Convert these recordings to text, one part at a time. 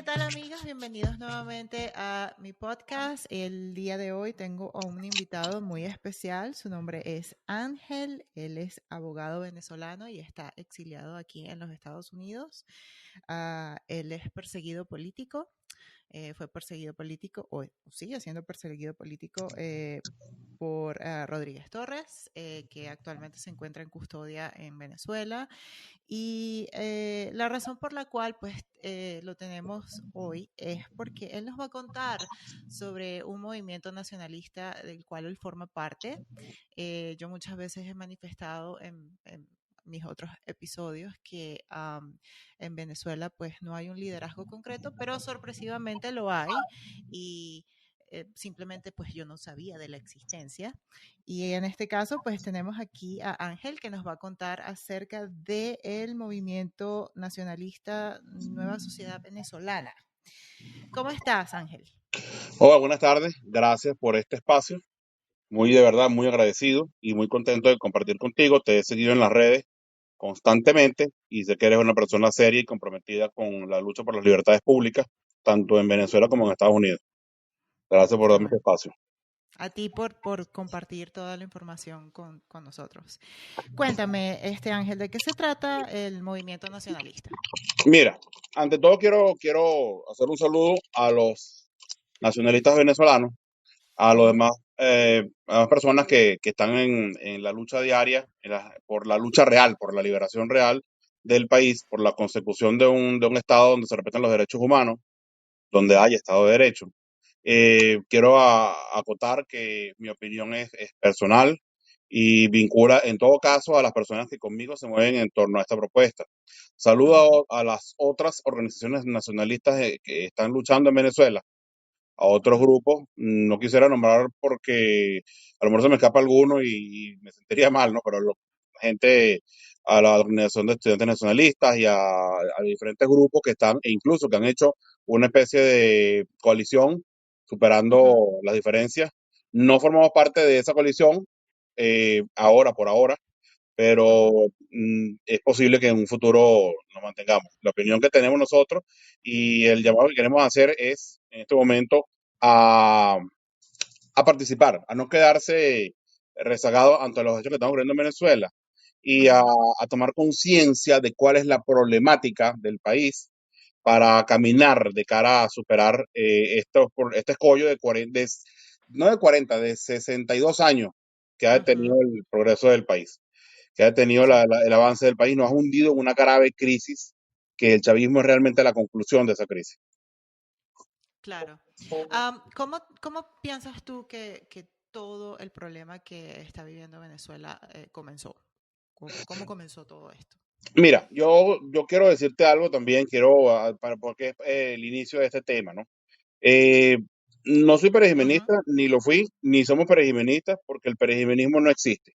¿qué tal amigas? Bienvenidos nuevamente a mi podcast. El día de hoy tengo a un invitado muy especial. Su nombre es Ángel. Él es abogado venezolano y está exiliado aquí en los Estados Unidos. Él es perseguido político. Fue perseguido político o sigue siendo perseguido político por Rodríguez Torres, que actualmente se encuentra en custodia en Venezuela. Y la razón por la cual pues lo tenemos hoy es porque él nos va a contar sobre un movimiento nacionalista del cual él forma parte. Yo muchas veces he manifestado en mis otros episodios que en Venezuela pues no hay un liderazgo concreto, pero sorpresivamente lo hay y simplemente pues yo no sabía de la existencia. Y en este caso pues tenemos aquí a Ángel que nos va a contar acerca del movimiento nacionalista Nueva Sociedad Venezolana. ¿Cómo estás, Ángel? Hola, buenas tardes. Gracias por este espacio. Muy de verdad, muy agradecido y muy contento de compartir contigo. Te he seguido en las redes constantemente y sé que eres una persona seria y comprometida con la lucha por las libertades públicas, tanto en Venezuela como en Estados Unidos. Gracias por Qué darme este bueno. espacio. A ti por compartir toda la información con nosotros. Cuéntame, Ángel, ¿de qué se trata el movimiento nacionalista? Mira, ante todo quiero hacer un saludo a los nacionalistas venezolanos, a los Ujú, demás, a las personas que están en la lucha diaria, por la lucha real, por la liberación real del país, por la consecución de un Estado donde se respetan los derechos humanos, donde ujú, haya Estado de Derecho. Quiero acotar que mi opinión es personal y vincula en todo caso a las personas que conmigo se mueven en torno a esta propuesta. ujú, Saludo a las otras organizaciones nacionalistas que están luchando en Venezuela, a otros ujú, grupos. No quisiera nombrar porque a lo mejor se me escapa alguno y me sentiría mal, ¿no? Pero gente, a la Organización de Estudiantes Nacionalistas y a diferentes grupos que están, e incluso que han hecho una especie de coalición superando ujú, las diferencias. No formamos parte de esa coalición ahora, por ahora, pero ujú. es posible que en un futuro nos mantengamos. La opinión que tenemos nosotros y el llamado que queremos hacer es, en este momento, a, a participar, a no quedarse rezagado ante los hechos que estamos ocurriendo en Venezuela y Ujú, a tomar conciencia de cuál es la problemática del país para caminar de cara a superar este escollo de 40, no de 40, de 62 años que ha tenido ujú. el progreso del país, que ha tenido Sí, el avance del país, nos ha hundido en una grave crisis que el chavismo es realmente la conclusión de esa crisis. claro. ¿Cómo piensas tú que todo el problema que está viviendo Venezuela comenzó? ¿Cómo comenzó todo esto? Mira, yo quiero decirte algo también, porque es el inicio de este tema, ¿no? Eh, no soy Ujú, perejimenista, ni lo fui, ni somos perejimenistas, porque el perejimenismo no existe.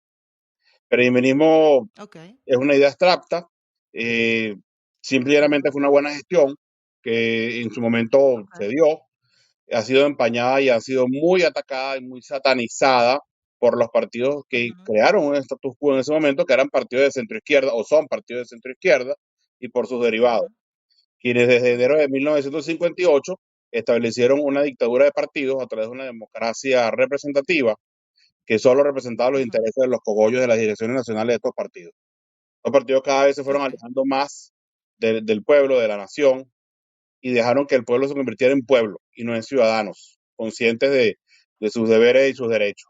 Perejimenismo ok. es una idea abstracta, eh, Ujú, simplemente fue una buena gestión que en su momento ok. se dio, ha sido empañada y ha sido muy atacada y muy satanizada por los partidos que Ujú, crearon un status quo en ese momento, que eran partidos de centro izquierda o son partidos de centro izquierda y por sus derivados, ujú, quienes desde enero ujú, de 1958 establecieron una dictadura de partidos a través de una democracia representativa que solo representaba los ujú. intereses de los cogollos de las direcciones nacionales de estos partidos. Los partidos cada vez se fueron Ok. alejando más del pueblo, de la nación, y dejaron que el pueblo se convirtiera en pueblo y no en ciudadanos, conscientes de sus deberes y sus derechos.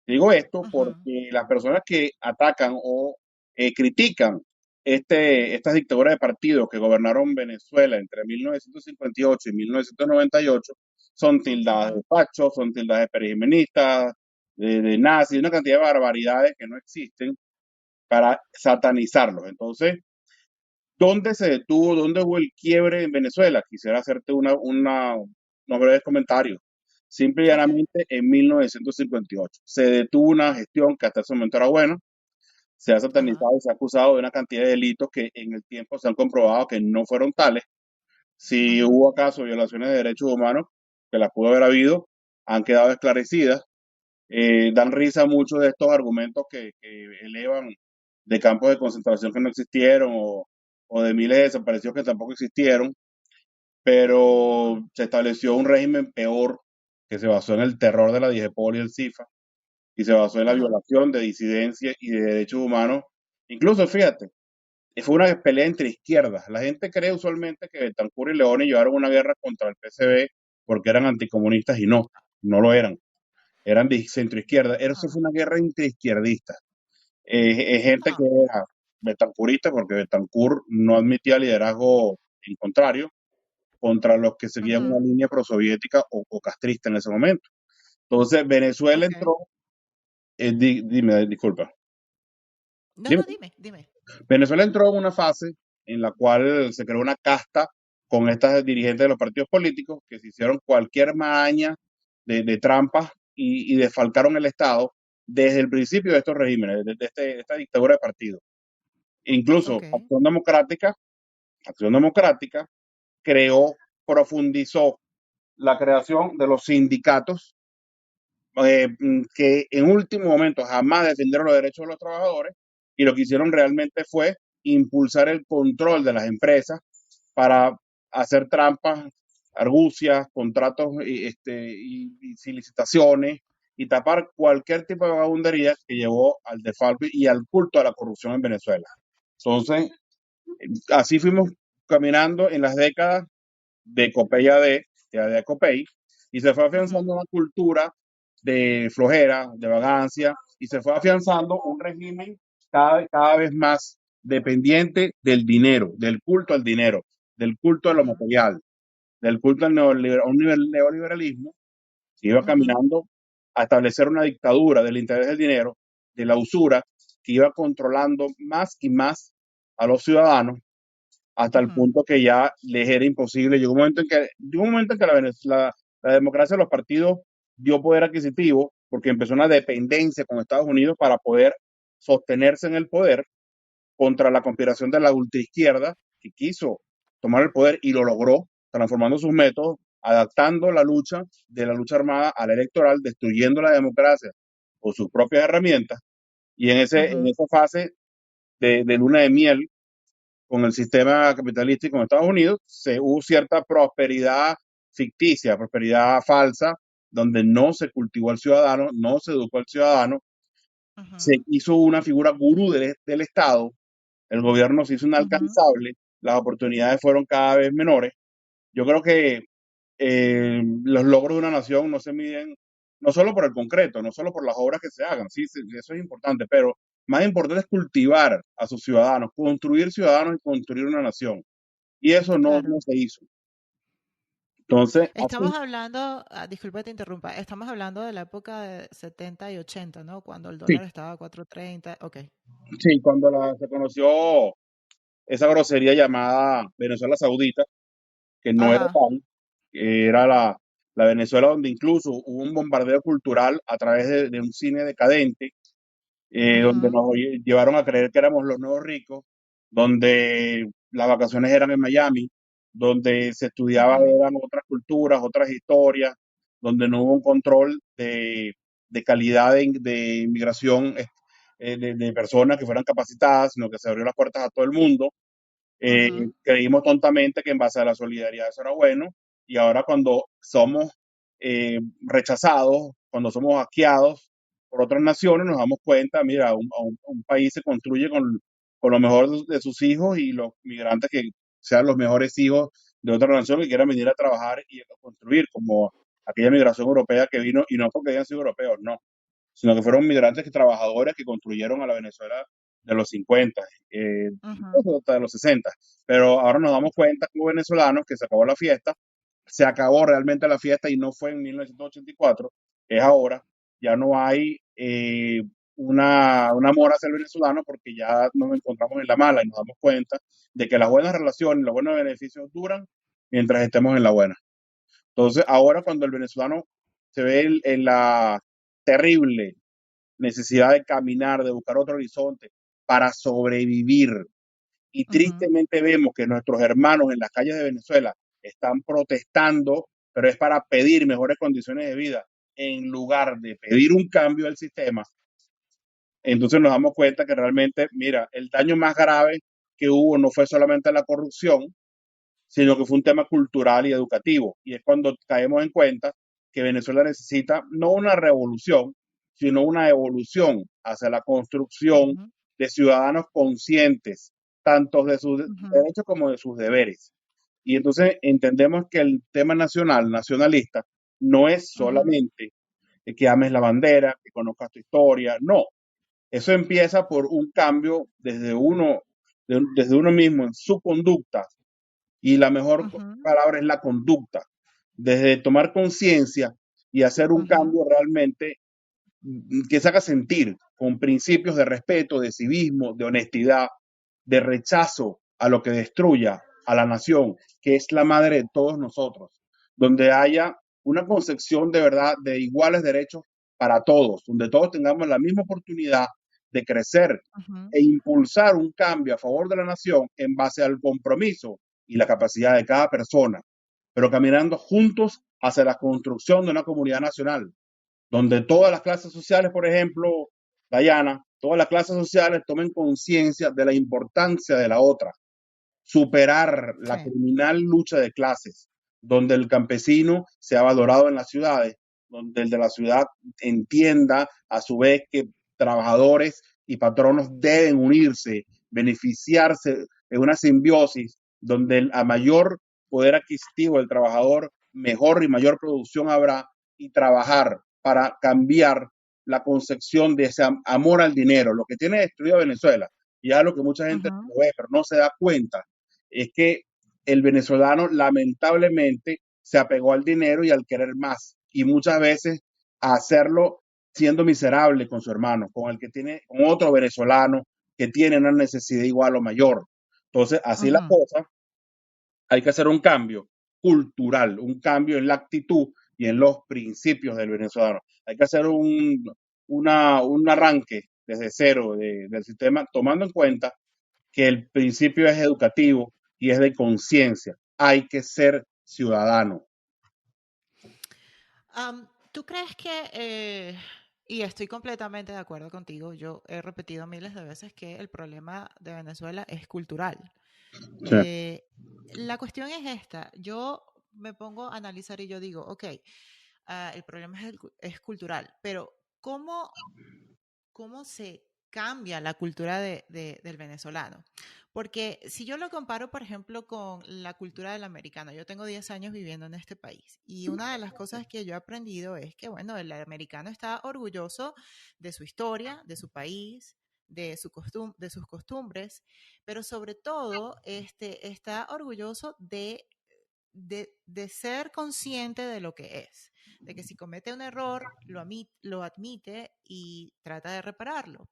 Digo esto Ujú, porque las personas que atacan o critican estas dictaduras de partidos que gobernaron Venezuela entre 1958 y 1998 son tildadas de ujú, fachos, son tildadas de perejimenistas, de nazis, una cantidad de barbaridades que no existen para satanizarlos. Entonces, ¿dónde se detuvo? ¿Dónde hubo el quiebre en Venezuela? Quisiera hacerte unos breves comentarios. Simple y ok. llanamente en 1958 se detuvo una gestión que hasta ese momento era buena, se ha Ajá. satanizado y se ha acusado de una cantidad de delitos que en el tiempo se han comprobado que no fueron tales. Si Ujú, hubo acaso violaciones de derechos humanos, que las pudo haber habido, han quedado esclarecidas. Dan risa muchos de estos argumentos que elevan de campos de concentración que no existieron o de miles de desaparecidos que tampoco existieron. pero se estableció un régimen peor que se basó en el terror de la DIGEPOL y el CIFA y se basó en la Ajá. violación de disidencias y de derechos humanos. Incluso, fíjate, fue una pelea entre izquierdas. La gente cree usualmente que Betancur y Leone llevaron una guerra contra el PCB porque eran anticomunistas y no, no lo eran. Eran de centroizquierda. Eso fue Ajá. una guerra entre izquierdistas. Gente que Ah, era betancurista porque Betancur no admitía liderazgo en contrario contra los que seguían una ujú. línea prosoviética o castrista en ese momento. Entonces, Venezuela Ok. entró, dime, disculpa, No, dime. no, dime, dime. Venezuela entró en una fase en la cual se creó una casta con estas dirigentes de los partidos políticos que se hicieron cualquier maña de trampas y desfalcaron el Estado desde el principio de estos regímenes, de esta dictadura de partidos. Incluso Ok. Acción Democrática creó, profundizó la creación de los sindicatos que en último momento jamás defendieron los derechos de los trabajadores y lo que hicieron realmente fue impulsar el control de las empresas para hacer trampas, argucias, contratos y licitaciones y tapar cualquier tipo de vagabundería que llevó al defalco y al culto a la corrupción en Venezuela. Entonces, así fuimos caminando en las décadas de Copey de Copey, y se fue Ujú, afianzando una cultura de flojera, de vagancia, y se fue afianzando un régimen cada vez más dependiente del dinero, del culto al dinero, del culto a lo ujú, material, del culto al neoliberalismo, que iba ujú, caminando a establecer una dictadura del interés del dinero, de la usura, que iba controlando más y más a los ciudadanos hasta el ujú, punto que ya les era imposible. Llegó un momento en que la democracia de los partidos dio poder adquisitivo porque empezó una dependencia con Estados Unidos para poder sostenerse en el poder contra la conspiración de la ultraizquierda que quiso tomar el poder y lo logró transformando sus métodos, adaptando la lucha de la lucha armada a la electoral, destruyendo la democracia con sus propias herramientas. Y en ujú, esa fase de luna de miel con el sistema capitalístico en Estados Unidos, se hubo cierta prosperidad ficticia, prosperidad falsa, donde no se cultivó al ciudadano, no se educó al ciudadano, se ujú, hizo una figura gurú del Estado, el gobierno se hizo ujú. inalcanzable, las oportunidades fueron cada vez menores. Yo creo que los logros de una nación no se miden no solo por el concreto, no solo por las obras que se hagan, sí, eso es importante, pero más importante es cultivar a sus ciudadanos y construir una nación. Y eso no Claro. se hizo. Entonces, Estamos hablando, disculpa que te interrumpa, estamos hablando de la época de 70 y 80, ¿no? Cuando el sí, dólar estaba a 4.30. Ok. sí, cuando se conoció esa grosería llamada Venezuela Saudita, que no era Ajá. tal, que era la Venezuela donde incluso hubo un bombardeo cultural a través de un cine decadente, donde Ujú, nos llevaron a creer que éramos los nuevos ricos, donde las vacaciones eran en Miami, donde se estudiaba ujú, eran otras culturas, otras historias, donde no hubo un control de calidad de inmigración de personas que fueran capacitadas, sino que se abrió las puertas a todo el mundo. ujú, Creímos tontamente que en base a la solidaridad eso era bueno, y ahora cuando somos rechazados, cuando somos hackeados por otras naciones, nos damos cuenta, mira, un país se construye con lo mejor de sus hijos y los migrantes que sean los mejores hijos de otra nación que quieran venir a trabajar y a construir, como aquella migración europea que vino, y no porque hayan sido europeos, no, sino que fueron migrantes que trabajadores que construyeron a la Venezuela de los 50, ujú, incluso hasta de los 60. Pero ahora nos damos cuenta como venezolanos que se acabó la fiesta, se acabó realmente la fiesta y no fue en 1984, es ahora, ya no hay un amor hacia el venezolano porque ya nos encontramos en la mala y nos damos cuenta de que las buenas relaciones, los buenos beneficios duran mientras estemos en la buena. Entonces, ahora cuando el venezolano se ve en la terrible necesidad de caminar, de buscar otro horizonte para sobrevivir, y ujú. tristemente vemos que nuestros hermanos en las calles de Venezuela están protestando, pero es para pedir mejores condiciones de vida en lugar de pedir un cambio del sistema. Entonces nos damos cuenta que realmente, mira, el daño más grave que hubo no fue solamente la corrupción, sino que fue un tema cultural y educativo. Y es cuando caemos en cuenta que Venezuela necesita no una revolución, sino una evolución hacia la construcción Ujú, de ciudadanos conscientes, tanto de sus ujú, derechos como de sus deberes. Y entonces entendemos que el tema nacional, nacionalista, no es ujú, solamente que ames la bandera, que conozcas tu historia, no. Eso empieza por un cambio desde uno mismo en su conducta, y la mejor ujú, palabra es la conducta, desde tomar conciencia y hacer un ujú, cambio realmente que se haga sentir con principios de respeto, de civismo, de honestidad, de rechazo a lo que destruya a la nación, que es la madre de todos nosotros, donde haya una concepción de verdad de iguales derechos para todos, donde todos tengamos la misma oportunidad de crecer ujú, e impulsar un cambio a favor de la nación en base al compromiso y la capacidad de cada persona, pero caminando juntos hacia la construcción de una comunidad nacional donde todas las clases sociales, por ejemplo, Dayana, todas las clases sociales tomen conciencia de la importancia de la otra, superar la sí. criminal lucha de clases, donde el campesino sea valorado en las ciudades, donde el de la ciudad entienda a su vez que trabajadores y patronos deben unirse, beneficiarse en una simbiosis, donde a mayor poder adquisitivo del trabajador, mejor y mayor producción habrá, y trabajar para cambiar la concepción de ese amor al dinero, lo que tiene destruido Venezuela, y es lo que mucha gente Ujú, lo ve, pero no se da cuenta, es que el venezolano lamentablemente se apegó al dinero y al querer más, y muchas veces a hacerlo siendo miserable con su hermano, con el que tiene, con otro venezolano que tiene una necesidad igual o mayor. Entonces, así la ujú. cosa, hay que hacer un cambio cultural, un cambio en la actitud y en los principios del venezolano. Hay que hacer un arranque desde cero del sistema, tomando en cuenta que el principio es educativo y es de conciencia. Hay que ser ciudadano. ¿Tú crees que, y estoy completamente de acuerdo contigo, yo he repetido miles de veces que el problema de Venezuela es cultural? Sí. Eh, la cuestión es esta, yo me pongo a analizar y yo digo, ok, el problema es cultural, pero ¿cómo se cambia la cultura del venezolano? Porque si yo lo comparo, por ejemplo, con la cultura del americano, yo tengo 10 años viviendo en este país y una de las cosas que yo he aprendido es que, bueno, el americano está orgulloso de su historia, de su país, de sus costumbres, pero sobre todo está orgulloso de ser consciente de lo que es, de que si comete un error, lo admite y trata de repararlo.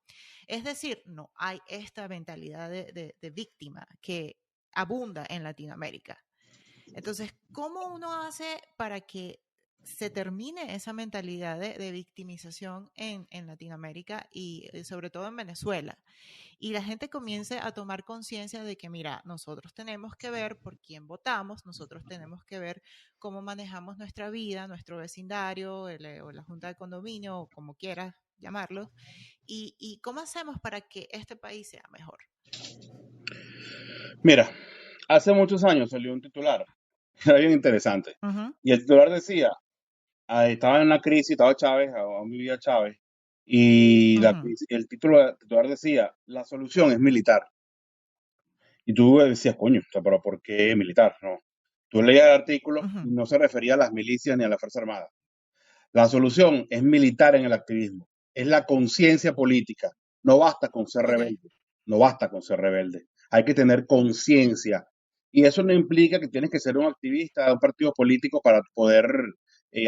Es decir, no hay esta mentalidad de víctima que abunda en Latinoamérica. Entonces, ¿cómo uno hace para que se termine esa mentalidad de victimización en Latinoamérica y sobre todo en Venezuela? Y la gente comience a tomar conciencia de que, mira, nosotros tenemos que ver por quién votamos, nosotros tenemos que ver cómo manejamos nuestra vida, nuestro vecindario, o la junta de condominio, o como quieras llamarlo, y cómo hacemos para que este país sea mejor. Mira, hace muchos años salió un titular, era bien interesante, Ujú, y el titular decía, estaba en una crisis, estaba Chávez, aún vivía Chávez, y ujú, el titular decía, la solución es militar. Y tú decías, coño, o sea, pero ¿por qué militar? No. Tú leías el artículo y ujú, no se refería a las milicias ni a la Fuerza Armada. La solución es militar en el activismo, es la conciencia política. No basta con ser ok. rebelde, no basta con ser rebelde. Hay que tener conciencia. Y eso no implica que tienes que ser un activista de un partido político para poder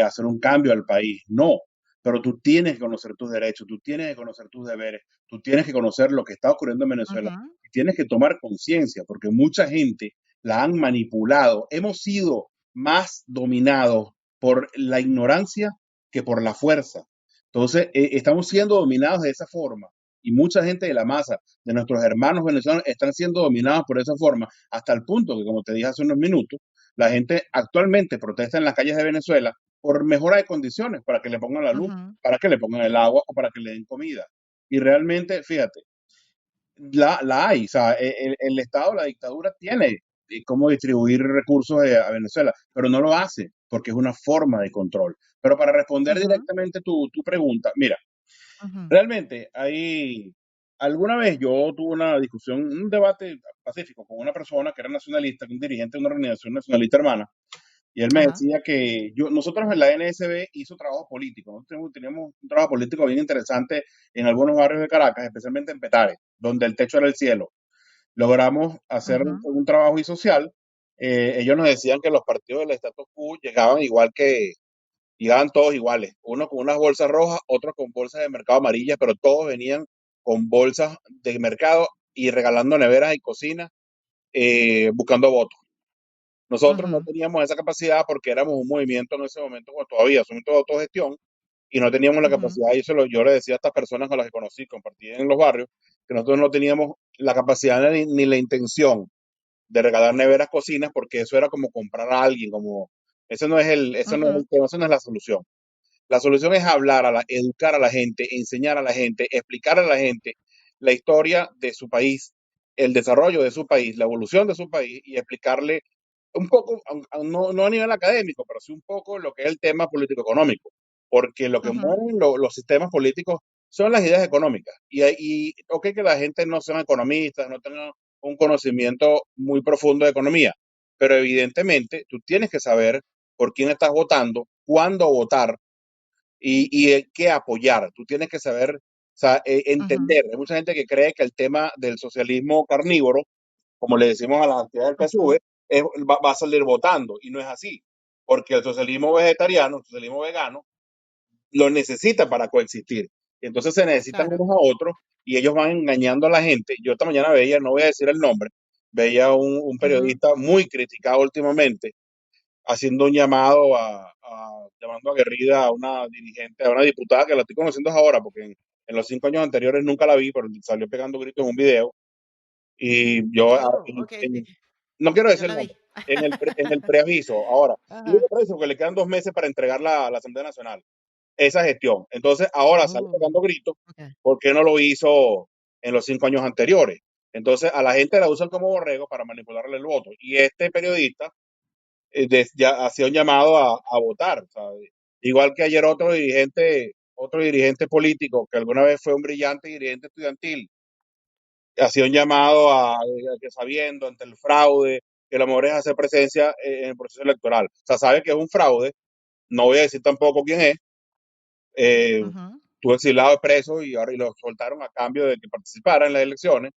hacer un cambio al país. No, pero tú tienes que conocer tus derechos, tú tienes que conocer tus deberes, tú tienes que conocer lo que está ocurriendo en Venezuela Ujú, y tienes que tomar conciencia porque mucha gente la han manipulado. Hemos sido más dominados por la ignorancia que por la fuerza. Entonces, estamos siendo dominados de esa forma y mucha gente de la masa, de nuestros hermanos venezolanos, están siendo dominados por esa forma, hasta el punto que, como te dije hace unos minutos, la gente actualmente protesta en las calles de Venezuela por mejora de condiciones, para que le pongan la luz, ujú, para que le pongan el agua o para que le den comida. Y realmente, fíjate, la hay, o sea, el Estado, la dictadura tiene cómo distribuir recursos a Venezuela, pero no lo hace porque es una forma de control. Pero para responder Ujú, directamente tu pregunta, mira, ujú, realmente alguna vez yo tuve una discusión, un debate pacífico con una persona que era nacionalista, un dirigente de una organización nacionalista hermana, y él me ajá, decía que nosotros en la NSB hizo trabajo político, nosotros teníamos un trabajo político bien interesante en algunos barrios de Caracas, especialmente en Petare, donde el techo era el cielo. Logramos hacer ujú, un trabajo y social. Ellos nos decían que los partidos del status quo llegaban todos iguales, uno con unas bolsas rojas, otros con bolsas de mercado amarillas, pero todos venían con bolsas de mercado y regalando neveras y cocinas, buscando votos. Nosotros no ujú, teníamos esa capacidad porque éramos un movimiento en ese momento, como todavía, es un movimiento de autogestión, y no teníamos la ujú, capacidad, y yo le decía a estas personas con las que conocí, compartí en los barrios, que nosotros no teníamos la capacidad ni la intención de regalar neveras, cocinas, porque eso era como comprar a alguien, como, eso no es ujú, el tema, eso no es la solución. La solución es educar a la gente, enseñar a la gente, explicar a la gente la historia de su país, el desarrollo de su país, la evolución de su país y explicarle un poco, no a nivel académico, pero sí un poco lo que es el tema político-económico, porque lo que ujú, mueven los sistemas políticos son las ideas económicas. Ok que la gente no sean economistas, no tengan un conocimiento muy profundo de economía, pero evidentemente tú tienes que saber por quién estás votando, cuándo votar qué apoyar. Tú tienes que saber, o sea, ujú, entender. Hay mucha gente que cree que el tema del socialismo carnívoro, como le decimos a las actividades del PSV, ujú, va a salir votando, y no es así, porque el socialismo vegetariano, el socialismo vegano, lo necesita para coexistir. Entonces se necesitan claro. unos a otros y ellos van engañando a la gente. Yo esta mañana veía, no voy a decir el nombre, veía un Ujú, periodista muy criticado últimamente haciendo un llamando aguerrida a una dirigente, a una diputada que la estoy conociendo ahora, porque en los 5 años anteriores nunca la vi, pero salió pegando gritos en un video. Y yo, oh, ok, sí, no quiero yo decir el la vi. nombre, en el preaviso, ahora, y digo Ajá. preaviso porque le quedan 2 meses para entregarla a la Asamblea Nacional, esa gestión. Entonces, ahora sale Oh, pegando gritos, ok. ¿por qué no lo hizo en los 5 años anteriores? Entonces, a la gente la usan como borrego para manipularle el voto. Y este periodista ya hacía un llamado a votar, ¿sabes? Igual que ayer otro dirigente político que alguna vez fue un brillante dirigente estudiantil, hacía un llamado a que sabiendo ante el fraude, que lo mejor es hacer presencia en el proceso electoral. O sea, sabe que es un fraude, no voy a decir tampoco quién es, Ujú, estuvo exilado, preso y ahora lo soltaron a cambio de que participara en las elecciones.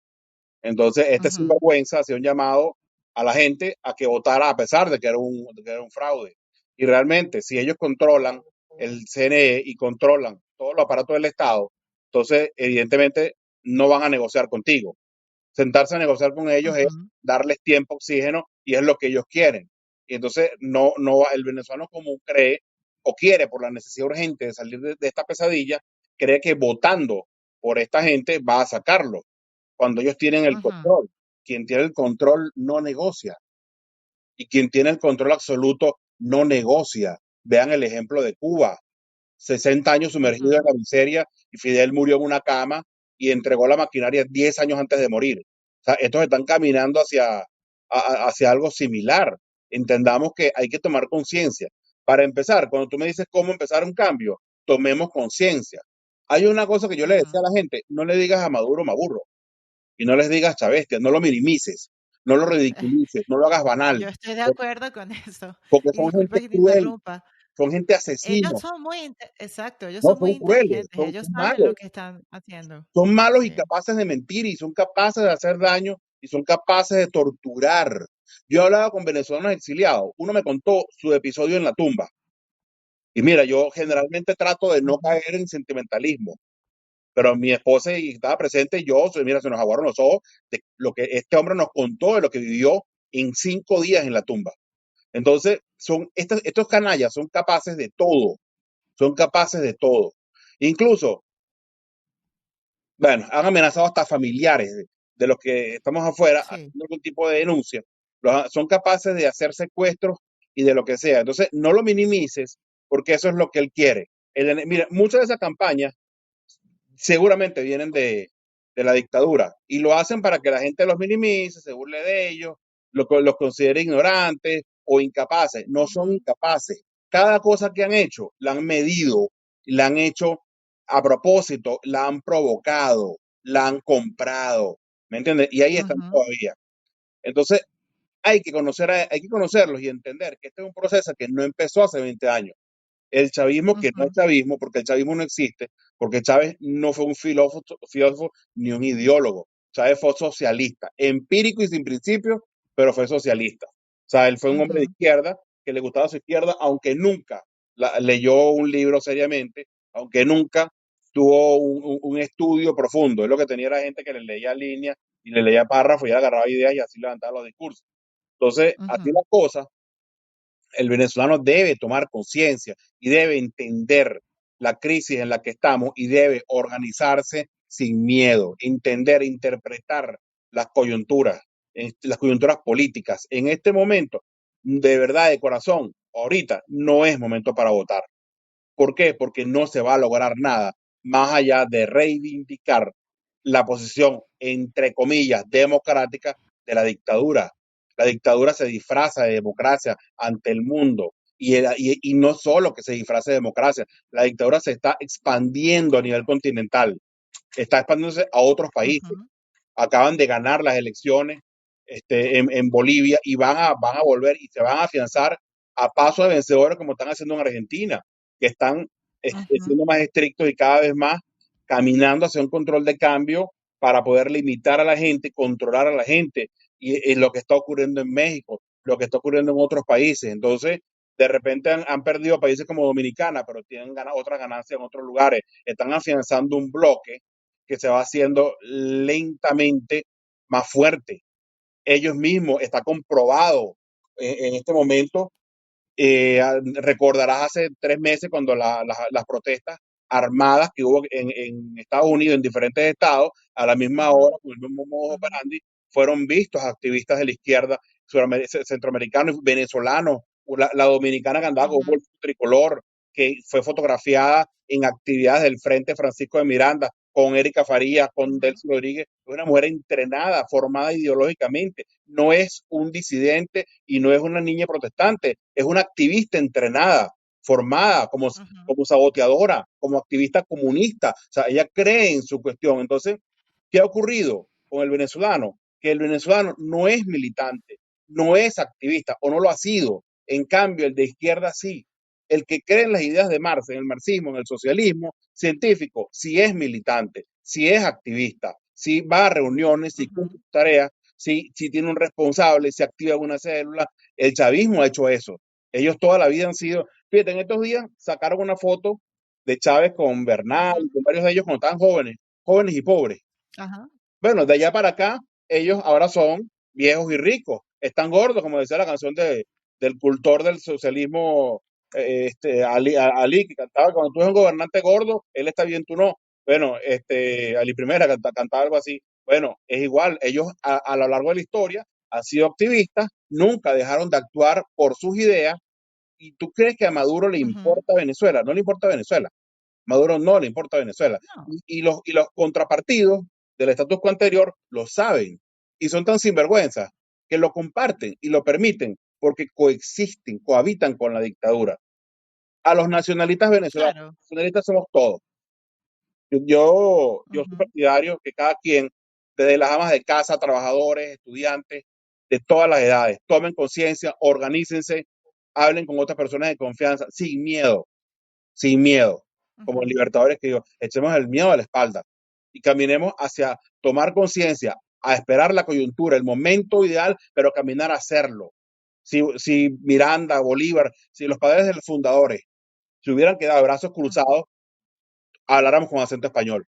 Entonces, este ujú, sinvergüenza hacía un llamado a la gente a que votara a pesar de que era un fraude. Y realmente, si ellos controlan el CNE y controlan todos los aparatos del Estado, entonces, evidentemente, no van a negociar contigo. Sentarse a negociar con ellos es ujú, darles tiempo, oxígeno, y es lo que ellos quieren. Y entonces, el venezolano común cree o quiere, por la necesidad urgente de salir de esta pesadilla, cree que votando por esta gente va a sacarlo cuando ellos tienen el ujú, control. Quien tiene el control no negocia y quien tiene el control absoluto no negocia. Vean el ejemplo de Cuba, 60 años sumergido en ujú, la miseria y Fidel murió en una cama y entregó la maquinaria 10 años antes de morir. O sea, estos están caminando hacia algo similar. Entendamos que hay que tomar conciencia. Para empezar, cuando tú me dices cómo empezar un cambio, tomemos conciencia. Hay una cosa que yo le decía ujú. a la gente, no le digas a Maduro Maburro, y no les digas chavestia, no lo minimices, no lo ridiculices, no lo hagas banal, Yo estoy de acuerdo con eso. porque Y son gente disculpa que te cruel, interrumpa. son gente Ellos asesina, son muy, exacto, ellos no son muy son crueles, inteligentes, ellos son saben lo malos, que están haciendo. son malos y Sí. capaces de mentir y son capaces de hacer daño y son capaces de torturar. Yo hablaba con venezolanos exiliados, uno me contó su episodio en la tumba. Y mira, yo Sí. generalmente trato de no Ujú, caer en sentimentalismo, pero mi esposa estaba presente y mira, se nos aguaron los ojos de lo que este hombre nos contó de lo que vivió en 5 días en la tumba. Entonces, estos canallas son capaces de todo, son capaces de todo. Incluso, bueno, han amenazado hasta familiares de los que estamos afuera sí. haciendo algún tipo de denuncia. Son capaces de hacer secuestros y de lo que sea. Entonces, no lo minimices porque eso es lo que él quiere. Mira, muchas de esas campañas seguramente vienen de la dictadura y lo hacen para que la gente los minimice, se burle de ellos. los considera ignorantes o incapaces. No son Ujú, incapaces. Cada cosa que han hecho, la han medido, la han hecho a propósito, la han provocado, la han comprado, ¿me entiendes? Y ahí están ujú, todavía. Entonces, hay que conocerlos y entender que este es un proceso que no empezó hace 20 años. El chavismo, que no es ujú, chavismo, porque el chavismo no existe, porque Chávez no fue un filósofo ni un ideólogo. Chávez fue socialista, empírico y sin principios, pero fue socialista. O sea, él fue un hombre de ujú, izquierda que le gustaba su izquierda, aunque nunca leyó un libro seriamente, aunque nunca tuvo un estudio profundo. Es lo que tenía la gente que le leía líneas y le leía párrafos y él agarraba ideas y así levantaba los discursos. Entonces, así ujú, las cosas, el venezolano debe tomar conciencia y debe entender la crisis en la que estamos y debe organizarse sin miedo, entender, interpretar las coyunturas políticas. En este momento, de verdad, de corazón, ahorita no es momento para votar. ¿Por qué? Porque no se va a lograr nada más allá de reivindicar la posición, entre comillas, democrática de la dictadura. La dictadura se disfraza de democracia ante el mundo y no solo que se disfrace de democracia, la dictadura se está expandiendo a nivel continental, está expandiéndose a otros países, ujú, acaban de ganar las elecciones en Bolivia y van a volver y se van a afianzar a paso de vencedores como están haciendo en Argentina, que están ujú, siendo más estrictos y cada vez más caminando hacia un control de cambio para poder limitar a la gente, controlar a la gente, y lo que está ocurriendo en México, lo que está ocurriendo en otros países. Entonces, de repente han perdido países como Dominicana, pero tienen otras ganancias en otros lugares. Están afianzando un bloque que se va haciendo lentamente más fuerte. Ellos mismos, está comprobado en este momento, recordarás hace 3 meses cuando las protestas armadas que hubo en Estados Unidos, en diferentes estados, a la misma ujú, hora, con el mismo modo ujú, operandi, fueron vistos activistas de la izquierda centroamericanos, venezolanos, la dominicana que andaba con un ujú, bolso tricolor, que fue fotografiada en actividades del Frente Francisco de Miranda, con Erika Farías, con ujú, Delcy Rodríguez, es una mujer entrenada, formada ideológicamente, no es un disidente y no es una niña protestante, es una activista entrenada, formada ujú, como saboteadora, como activista comunista. O sea, ella cree en su cuestión. Entonces, ¿qué ha ocurrido con el venezolano? Que el venezolano no es militante, no es activista o no lo ha sido. En cambio, el de izquierda sí. El que cree en las ideas de Marx, en el marxismo, en el socialismo científico, sí es militante, sí es activista, sí va a reuniones, sí cumple ujú, tareas, si tiene un responsable, si activa una célula. El chavismo ha hecho eso. Ellos toda la vida han sido, fíjate, en estos días sacaron una foto de Chávez con Bernal, ujú. con varios de ellos cuando estaban jóvenes, jóvenes y pobres. Ajá. Bueno, de allá para acá, ellos ahora son viejos y ricos, están gordos, como decía la canción del cultor del socialismo, Ali, que cantaba, cuando tú eres un gobernante gordo, él está bien, tú no. Bueno, Ali Primera cantaba algo así. Bueno, es igual, ellos a lo largo de la historia han sido activistas, nunca dejaron de actuar por sus ideas. ¿Y tú crees que a Maduro le Ujú. importa Venezuela? No le importa Venezuela. Maduro no le importa Venezuela. No, Y los contrapartidos del estatus quo anterior lo saben y son tan sinvergüenzas que lo comparten y lo permiten porque coexisten, cohabitan con la dictadura. A los nacionalistas venezolanos, claro. nacionalistas somos todos. Yo soy Ujú, partidario que cada quien, desde las amas de casa, trabajadores, estudiantes, de todas las edades, tomen conciencia, organícense, hablen con otras personas de confianza, sin miedo, como ujú, libertadores que digo, echemos el miedo a la espalda y caminemos hacia tomar conciencia, a esperar la coyuntura, el momento ideal, pero caminar a hacerlo. Si Miranda, Bolívar, si los padres de los fundadores se hubieran quedado de brazos ujú. cruzados, habláramos con acento español.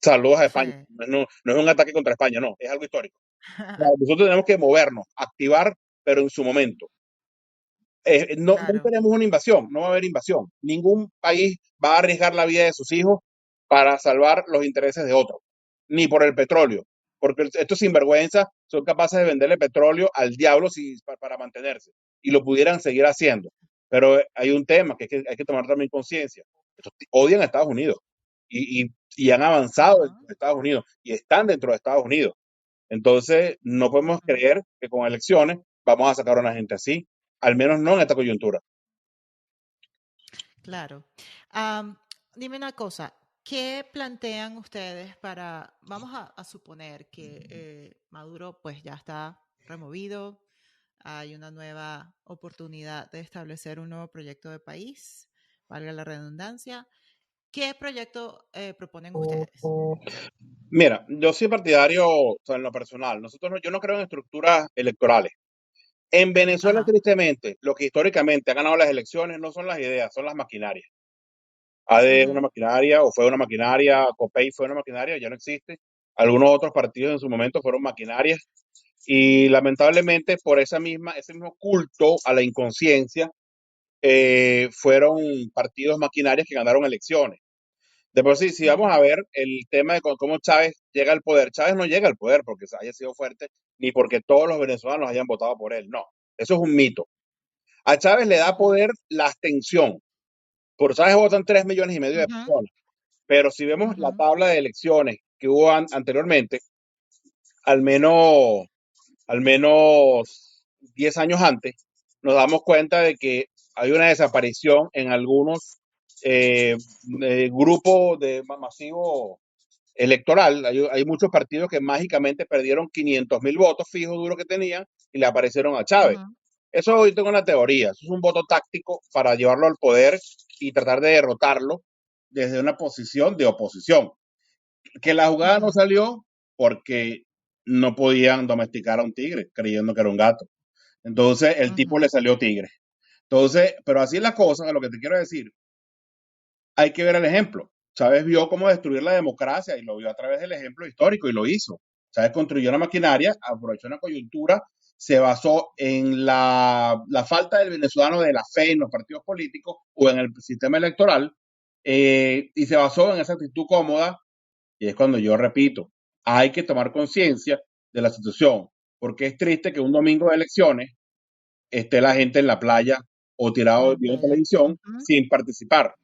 Saludos a España. Sí. No, no es un ataque contra España, no, es algo histórico. O sea, nosotros tenemos que movernos, activar, pero en su momento. No Claro. tenemos una invasión, no va a haber invasión. Ningún país va a arriesgar la vida de sus hijos para salvar los intereses de otros, ni por el petróleo, porque estos sinvergüenzas son capaces de venderle petróleo al diablo para mantenerse y lo pudieran seguir haciendo. Pero hay un tema que hay que tomar también conciencia. Estos odian a Estados Unidos y han avanzado Ajá. dentro de Estados Unidos y están dentro de Estados Unidos. Entonces, no podemos ujú, creer que con elecciones vamos a sacar a una gente así, al menos no en esta coyuntura. claro. Am, dime una cosa, ¿qué plantean ustedes para, vamos a suponer que Maduro pues ya está removido, hay una nueva oportunidad de establecer un nuevo proyecto de país, valga la redundancia? ¿Qué proyecto proponen ustedes? Mira, yo soy partidario, o sea, en lo personal, yo no creo en estructuras electorales. En Venezuela, Ajá. tristemente, lo que históricamente ha ganado las elecciones no son las ideas, son las maquinarias. AD es una Ujú, maquinaria, o fue una maquinaria, COPEI fue una maquinaria, ya no existe. Algunos otros partidos en su momento fueron maquinarias. Y lamentablemente, por ese mismo culto a la inconsciencia, fueron partidos maquinarias que ganaron elecciones. De por sí, si vamos ujú, a ver el tema de cómo Chávez llega al poder, Chávez no llega al poder porque haya sido fuerte, ni porque todos los venezolanos hayan votado por él, no, eso es un mito. A Chávez le da ujú, poder la abstención. Por Chávez votan 3,5 millones de ujú, personas. Pero si vemos la ujú, tabla de elecciones que hubo anteriormente, al menos, al menos 10 años antes, nos damos cuenta de que hay una desaparición en algunos eh, grupos de masivo electoral. Hay muchos partidos que mágicamente perdieron 500.000 votos fijos duros que tenían y le aparecieron a Chávez. ujú, Eso hoy tengo una teoría. Eso es un voto táctico para llevarlo al poder y tratar de derrotarlo desde una posición de oposición. Que la jugada no ujú, salió porque no podían domesticar a un tigre creyendo que era un gato. Entonces el tipo le ujú, salió tigre. Entonces, pero así es la cosa, lo que te quiero decir, hay que ver el ejemplo. Chávez vio cómo destruir la democracia y lo vio a través del ejemplo histórico y lo hizo. Chávez construyó una maquinaria, aprovechó una coyuntura, se basó en la falta del venezolano de la fe en los partidos políticos o en el sistema electoral y se basó en esa actitud cómoda. Y es cuando yo repito, hay que tomar conciencia de la situación, porque es triste que un domingo de elecciones esté la gente en la playa o en tirado la viendo playa. televisión Ujú, sin participar.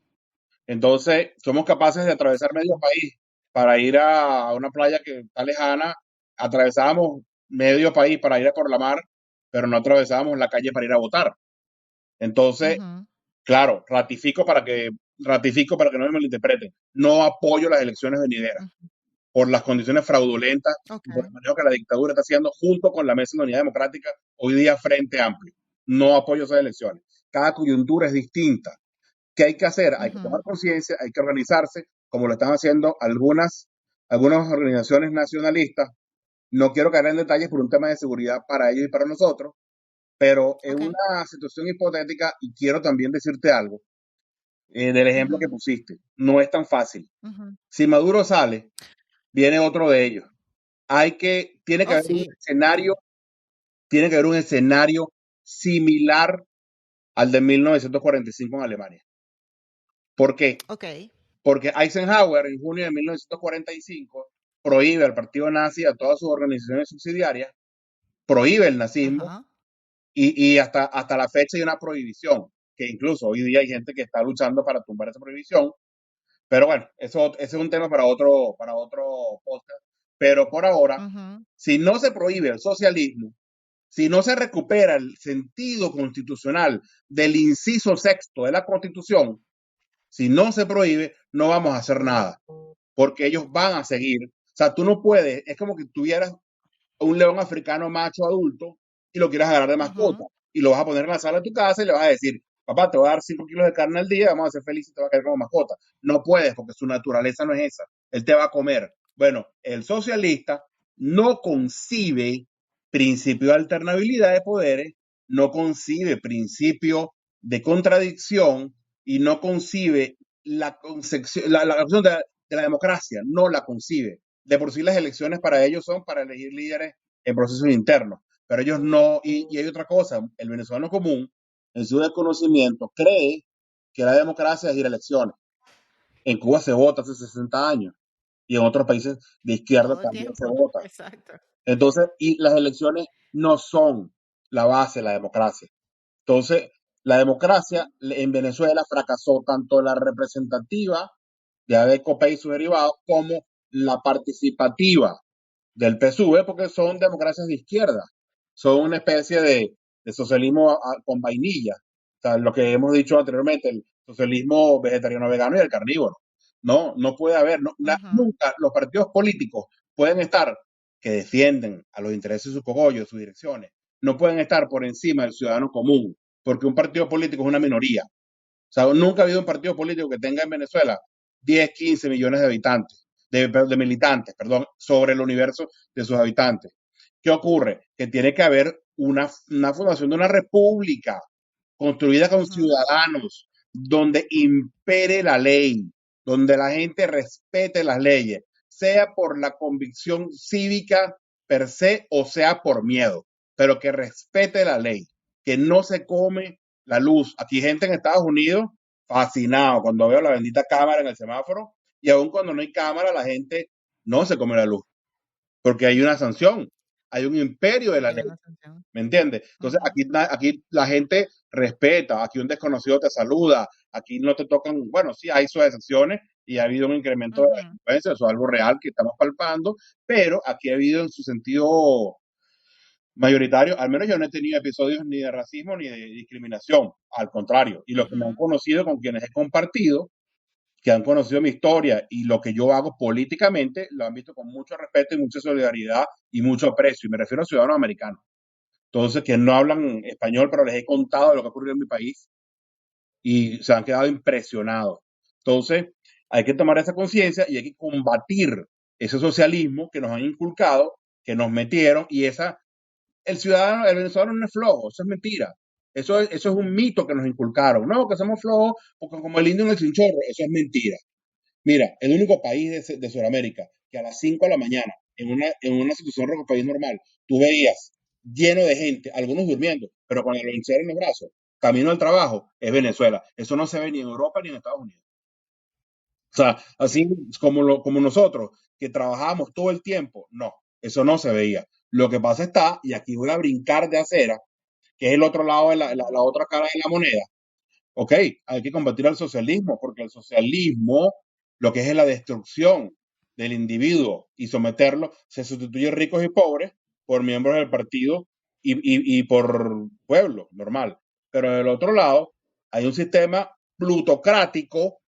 Entonces, somos capaces de atravesar medio exacto. país para ir a una playa que está lejana. Atravesábamos medio país para ir a por la mar, pero no atravesábamos la calle para ir a votar. Entonces, Ujú, claro, ratifico para que no me malinterpreten. No apoyo las elecciones venideras ujú. por las condiciones fraudulentas y por el Ok. manejo que la dictadura está haciendo junto con la Mesa de Unidad Democrática, hoy día Frente Amplio. No apoyo esas elecciones. Cada coyuntura es distinta. ¿Qué hay que hacer? Hay que tomar Ujú, conciencia, hay que organizarse, como lo están haciendo algunas organizaciones nacionalistas. No quiero caer en detalles por un tema de seguridad para ellos y para nosotros, pero en ok. una situación hipotética, y quiero también decirte algo, del ejemplo que Ujú, pusiste, no es tan fácil. ujú. Si Maduro sale, viene otro de ellos. Tiene que Oh, haber un sí, escenario, sí. tiene que haber un escenario similar al de 1945 en Alemania. ¿Por qué? Ok. Porque Eisenhower en junio de 1945 prohíbe al partido nazi, a todas sus organizaciones subsidiarias, prohíbe el nazismo Ajá. y hasta la fecha hay una prohibición, que incluso hoy día hay gente que está luchando para tumbar esa prohibición. Pero bueno, eso, ese es un tema para otro podcast. Pero por ahora, Ujú, si no se prohíbe el socialismo, si no se recupera el sentido constitucional del inciso sexto de la Constitución, si no se prohíbe, no vamos a hacer nada, porque ellos van a seguir. O sea, tú no puedes, es como que tuvieras un león africano macho adulto y lo quieras agarrar de mascota ujú, y lo vas a poner en la sala de tu casa y le vas a decir, papá, te voy a dar 5 kilos de carne al día, vamos a ser felices y te va a quedar como mascota. No puedes porque su naturaleza no es esa. Él te va a comer. Bueno, el socialista no concibe principio de alternabilidad de poderes, no concibe principio de contradicción y no concibe la opción de la democracia, no la concibe. De por sí las elecciones para ellos son para elegir líderes en procesos internos, pero ellos no, y hay otra cosa, el venezolano común, en su desconocimiento, cree que la democracia es ir a elecciones. En Cuba se vota hace 60 años y en otros países de izquierda todo el también se tiempo. vota. Exacto. Entonces, y las elecciones no son la base de la democracia. Entonces, la democracia en Venezuela fracasó tanto la representativa de ADECOPE y sus derivados como la participativa. del PSUV porque son democracias de izquierda, son una especie de socialismo con vainilla, o sea, lo que hemos dicho anteriormente, el socialismo vegetariano vegano y el carnívoro. No, no puede haber, Ujú, nunca los partidos políticos pueden estar, que defienden a los intereses de sus cogollos, sus direcciones, no pueden estar por encima del ciudadano común, porque un partido político es una minoría. O sea, nunca ha habido un partido político que tenga en Venezuela 10, 15 millones de habitantes, de militantes, perdón, sobre el universo de sus habitantes. ¿Qué ocurre? Que tiene que haber una fundación de una república construida con ujú, ciudadanos, donde impere la ley, donde la gente respete las leyes, sea por la convicción cívica per se o sea por miedo, pero que respete la ley, que no se come la luz. Aquí hay gente en Estados Unidos fascinado cuando veo la bendita cámara en el semáforo y aun cuando no hay cámara la gente no se come la luz porque hay una sanción, hay un imperio de sí, la hay ley. una sanción. ¿Me entiendes? Entonces Ujú, aquí la gente respeta, aquí un desconocido te saluda, aquí no te tocan, bueno, sí hay sus excepciones y ha habido un incremento de ujú, delincuencia, eso es algo real que estamos palpando, pero aquí ha habido en su sentido mayoritario, al menos yo no he tenido episodios ni de racismo ni de discriminación, al contrario, y los que me han ujú, conocido con quienes he compartido, que han conocido mi historia y lo que yo hago políticamente, lo han visto con mucho respeto y mucha solidaridad y mucho aprecio, y me refiero a ciudadanos americanos. Entonces, que no hablan español, pero les he contado de lo que ha ocurrido en mi país y se han quedado impresionados. Entonces, hay que tomar esa conciencia y hay que combatir ese socialismo que nos han inculcado, que nos metieron y el ciudadano, el venezolano no es flojo, eso es mentira. Eso es un mito que nos inculcaron. No, que somos flojos porque como el indio en el chinchorro, eso es mentira. Mira, el único país de Sudamérica que a las 5 de la mañana, en una situación de país normal, tú veías lleno de gente, algunos durmiendo, pero con el lonchero en los brazos, camino al trabajo, es Venezuela. Eso no se ve ni en Europa ni en Estados Unidos. O sea, así sí. como nosotros, que trabajamos todo el tiempo, no, eso no se veía. Lo que pasa está, y aquí voy a brincar de acera, que es el otro lado de la Ujú, otra cara de la moneda. Ok, hay que combatir al socialismo, porque el socialismo, lo que es la destrucción del individuo y someterlo, se sustituye ricos y pobres por miembros del partido y por pueblo normal. Pero del otro lado, hay un sistema plutocrático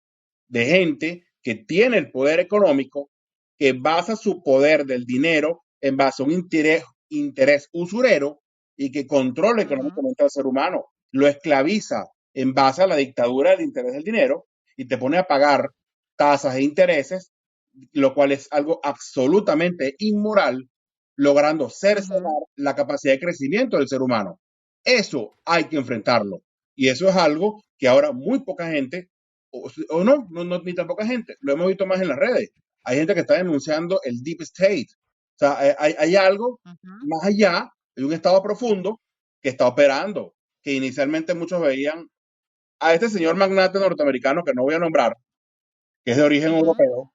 de gente que tiene el poder económico, que basa su poder del dinero en base a un interés usurero y que controla ujú, económicamente al ser humano, lo esclaviza en base a la dictadura del interés del dinero y te pone a pagar tasas e intereses, lo cual es algo absolutamente inmoral, logrando ujú, cercenar la capacidad de crecimiento del ser humano. Eso hay que enfrentarlo. Y eso es algo que ahora muy poca gente o no, ni tampoco gente, lo hemos visto más en las redes. Hay gente que está denunciando el deep state. O sea, hay algo ujú, más allá, hay un estado profundo que está operando, que inicialmente muchos veían a este señor magnate norteamericano que no voy a nombrar, que es de origen ujú, europeo,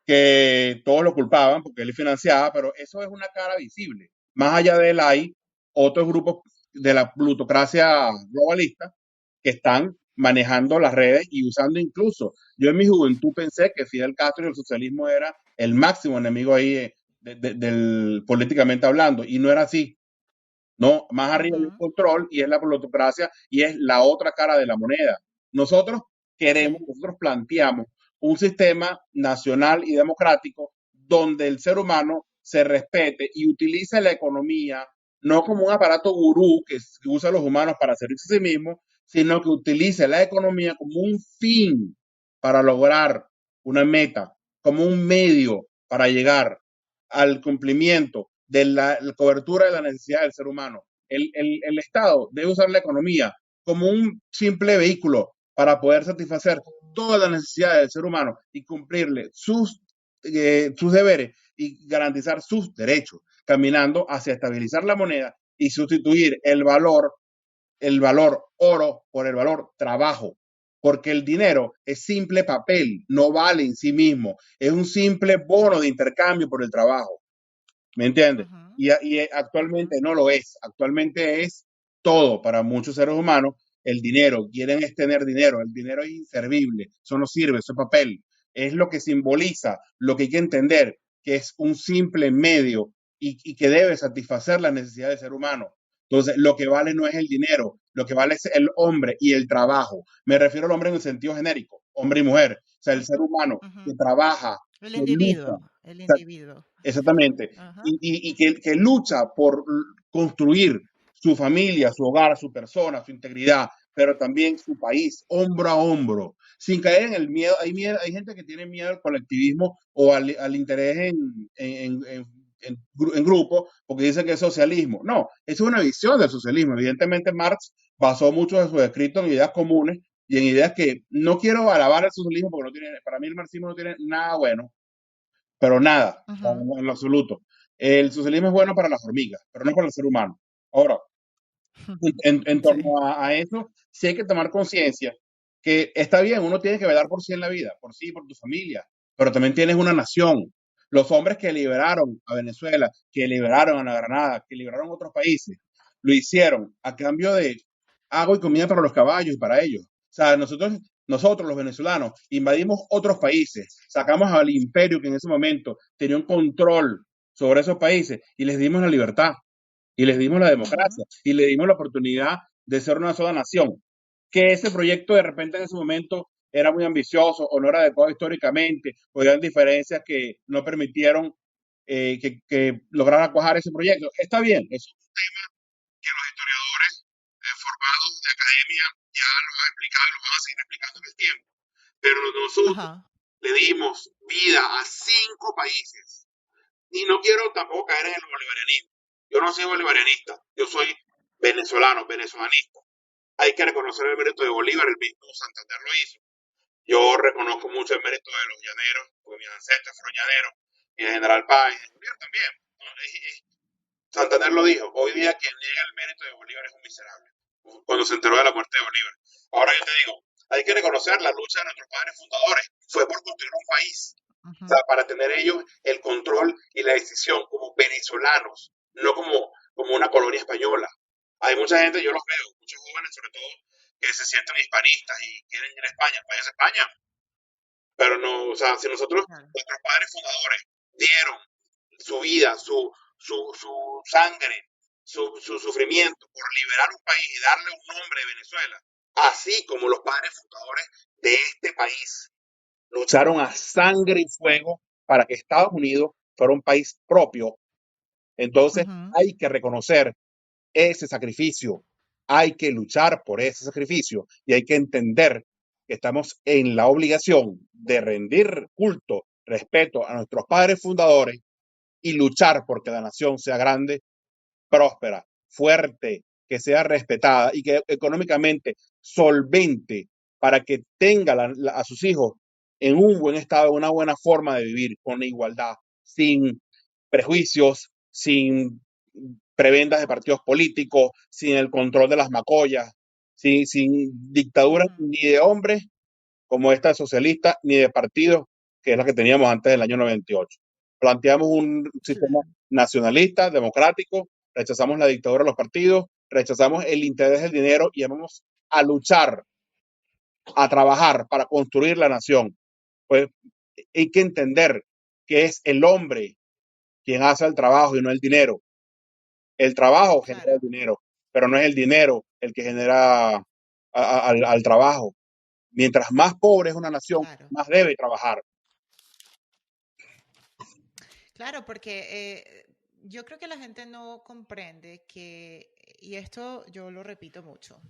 que todos lo culpaban porque él financiaba, pero eso es una cara visible. Más allá de él hay otros grupos de la plutocracia globalista que están manejando las redes y usando incluso, yo en mi juventud pensé que Fidel Castro y el socialismo era el máximo enemigo ahí del políticamente hablando y no era así. No, más arriba hay un ujú, control y es la plutocracia y es la otra cara de la moneda. Nosotros sí. nosotros planteamos un sistema nacional y democrático donde el ser humano se respete y utilice la economía no como un aparato gurú que usa a los humanos para servirse a sí mismo, sino que utilice la economía como un fin para lograr una meta, como un medio para llegar al cumplimiento de la cobertura de la necesidad del ser humano. El Estado debe usar la economía como un simple vehículo para poder satisfacer todas las necesidades del ser humano y cumplirle sus deberes y garantizar sus derechos, caminando hacia estabilizar la moneda y sustituir el valor oro por el valor trabajo, porque el dinero es simple papel, no vale en sí mismo, es un simple bono de intercambio por el trabajo. ¿Me entiendes? Ujú, Y ujú, actualmente no lo es. Actualmente es todo para muchos seres humanos. El dinero, quieren es tener dinero. El dinero es inservible. Eso no sirve, eso es papel. Es lo que simboliza, lo que hay que entender. que es un simple medio y que debe satisfacer las necesidades del ser humano. Entonces, lo que vale no es el dinero, lo que vale es el hombre y el trabajo. Me refiero al hombre en un sentido genérico, hombre y mujer. O sea, el ser Ujú, humano ujú. que trabaja, El que lucha, individuo, el individuo. exactamente, Ajá. y que lucha por construir su familia, su hogar, su persona, su integridad, pero también su país, hombro a hombro, sin caer en el miedo. Hay gente que tiene miedo al colectivismo o al interés en grupo, porque dice que es socialismo. No, es una visión del socialismo. Evidentemente, Marx basó mucho de sus escritos en ideas comunes y en ideas que no quiero alabar el socialismo porque no tiene, para mí el marxismo no tiene nada bueno, pero nada, Ujú. en lo absoluto. El socialismo es bueno para las hormigas, pero no para el ser humano. Ahora, en Sí. torno a eso, sí hay que tomar conciencia que está bien, uno tiene que velar por sí en la vida, por sí, por tu familia, pero también tienes una nación. Los hombres que liberaron a Venezuela, que liberaron a la Granada, que liberaron a otros países, lo hicieron a cambio de agua y comida para los caballos y para ellos. O sea, nosotros los venezolanos invadimos otros países, sacamos al imperio que en ese momento tenía un control sobre esos países y les dimos la libertad y les dimos la Ujú. democracia y le dimos la oportunidad de ser una sola nación. Que ese proyecto de repente en ese momento era muy ambicioso o no era adecuado históricamente, o eran diferencias que no permitieron que lograra cuajar ese proyecto. Está bien, eso que los historiadores formados de academia ya lo han explicado, lo van a seguir explicando en el tiempo. Pero nosotros Ajá. le dimos vida a 5 países. Y no quiero tampoco caer en el bolivarianismo. Yo no soy bolivarianista, yo soy venezolano, venezolanista. Hay que reconocer el mérito de Bolívar, el mismo Santander lo hizo. Yo reconozco mucho el mérito de los llaneros, porque mis ancestros fueron llaneros, y el general Páez, y Bolívar también. Santander lo dijo, hoy día quien niega el mérito de Bolívar es un miserable, cuando se enteró de la muerte de Bolívar. Ahora yo te digo, hay que reconocer la lucha de nuestros padres fundadores, fue por construir un país, o sea, Ujú. para tener ellos el control y la decisión como venezolanos, no como una colonia española. Hay mucha gente, yo los veo, muchos jóvenes sobre todo, que se sienten hispanistas y quieren ir a España, váyanse a España, pero no, o sea, si nosotros, Claro. nuestros padres fundadores, dieron su vida, su sangre, su sufrimiento por liberar un país y darle un nombre a Venezuela, así como los padres fundadores de este país lucharon a sangre y fuego para que Estados Unidos fuera un país propio. Entonces Ujú. hay que reconocer ese sacrificio, hay que luchar por ese sacrificio y hay que entender que estamos en la obligación de rendir culto, respeto a nuestros padres fundadores y luchar porque la nación sea grande, próspera, fuerte, que sea respetada y que económicamente solvente para que tenga a sus hijos en un buen estado, en una buena forma de vivir, con igualdad, sin prejuicios, sin prebendas de partidos políticos, sin el control de las macollas, sin dictaduras Ujú. ni de hombres como esta socialista, ni de partidos, que es la que teníamos antes del año 98. Planteamos un sistema Claro. nacionalista, democrático, rechazamos la dictadura de los partidos, rechazamos el interés del dinero y vamos a luchar, a trabajar para construir la nación. Pues hay que entender que es el hombre quien hace el trabajo y no el dinero. El trabajo genera el Claro. dinero, pero no es el dinero el que genera al trabajo. Mientras más pobre es una nación, Claro. más debe trabajar. Claro, porque yo creo que la gente no comprende que, y esto yo lo repito mucho,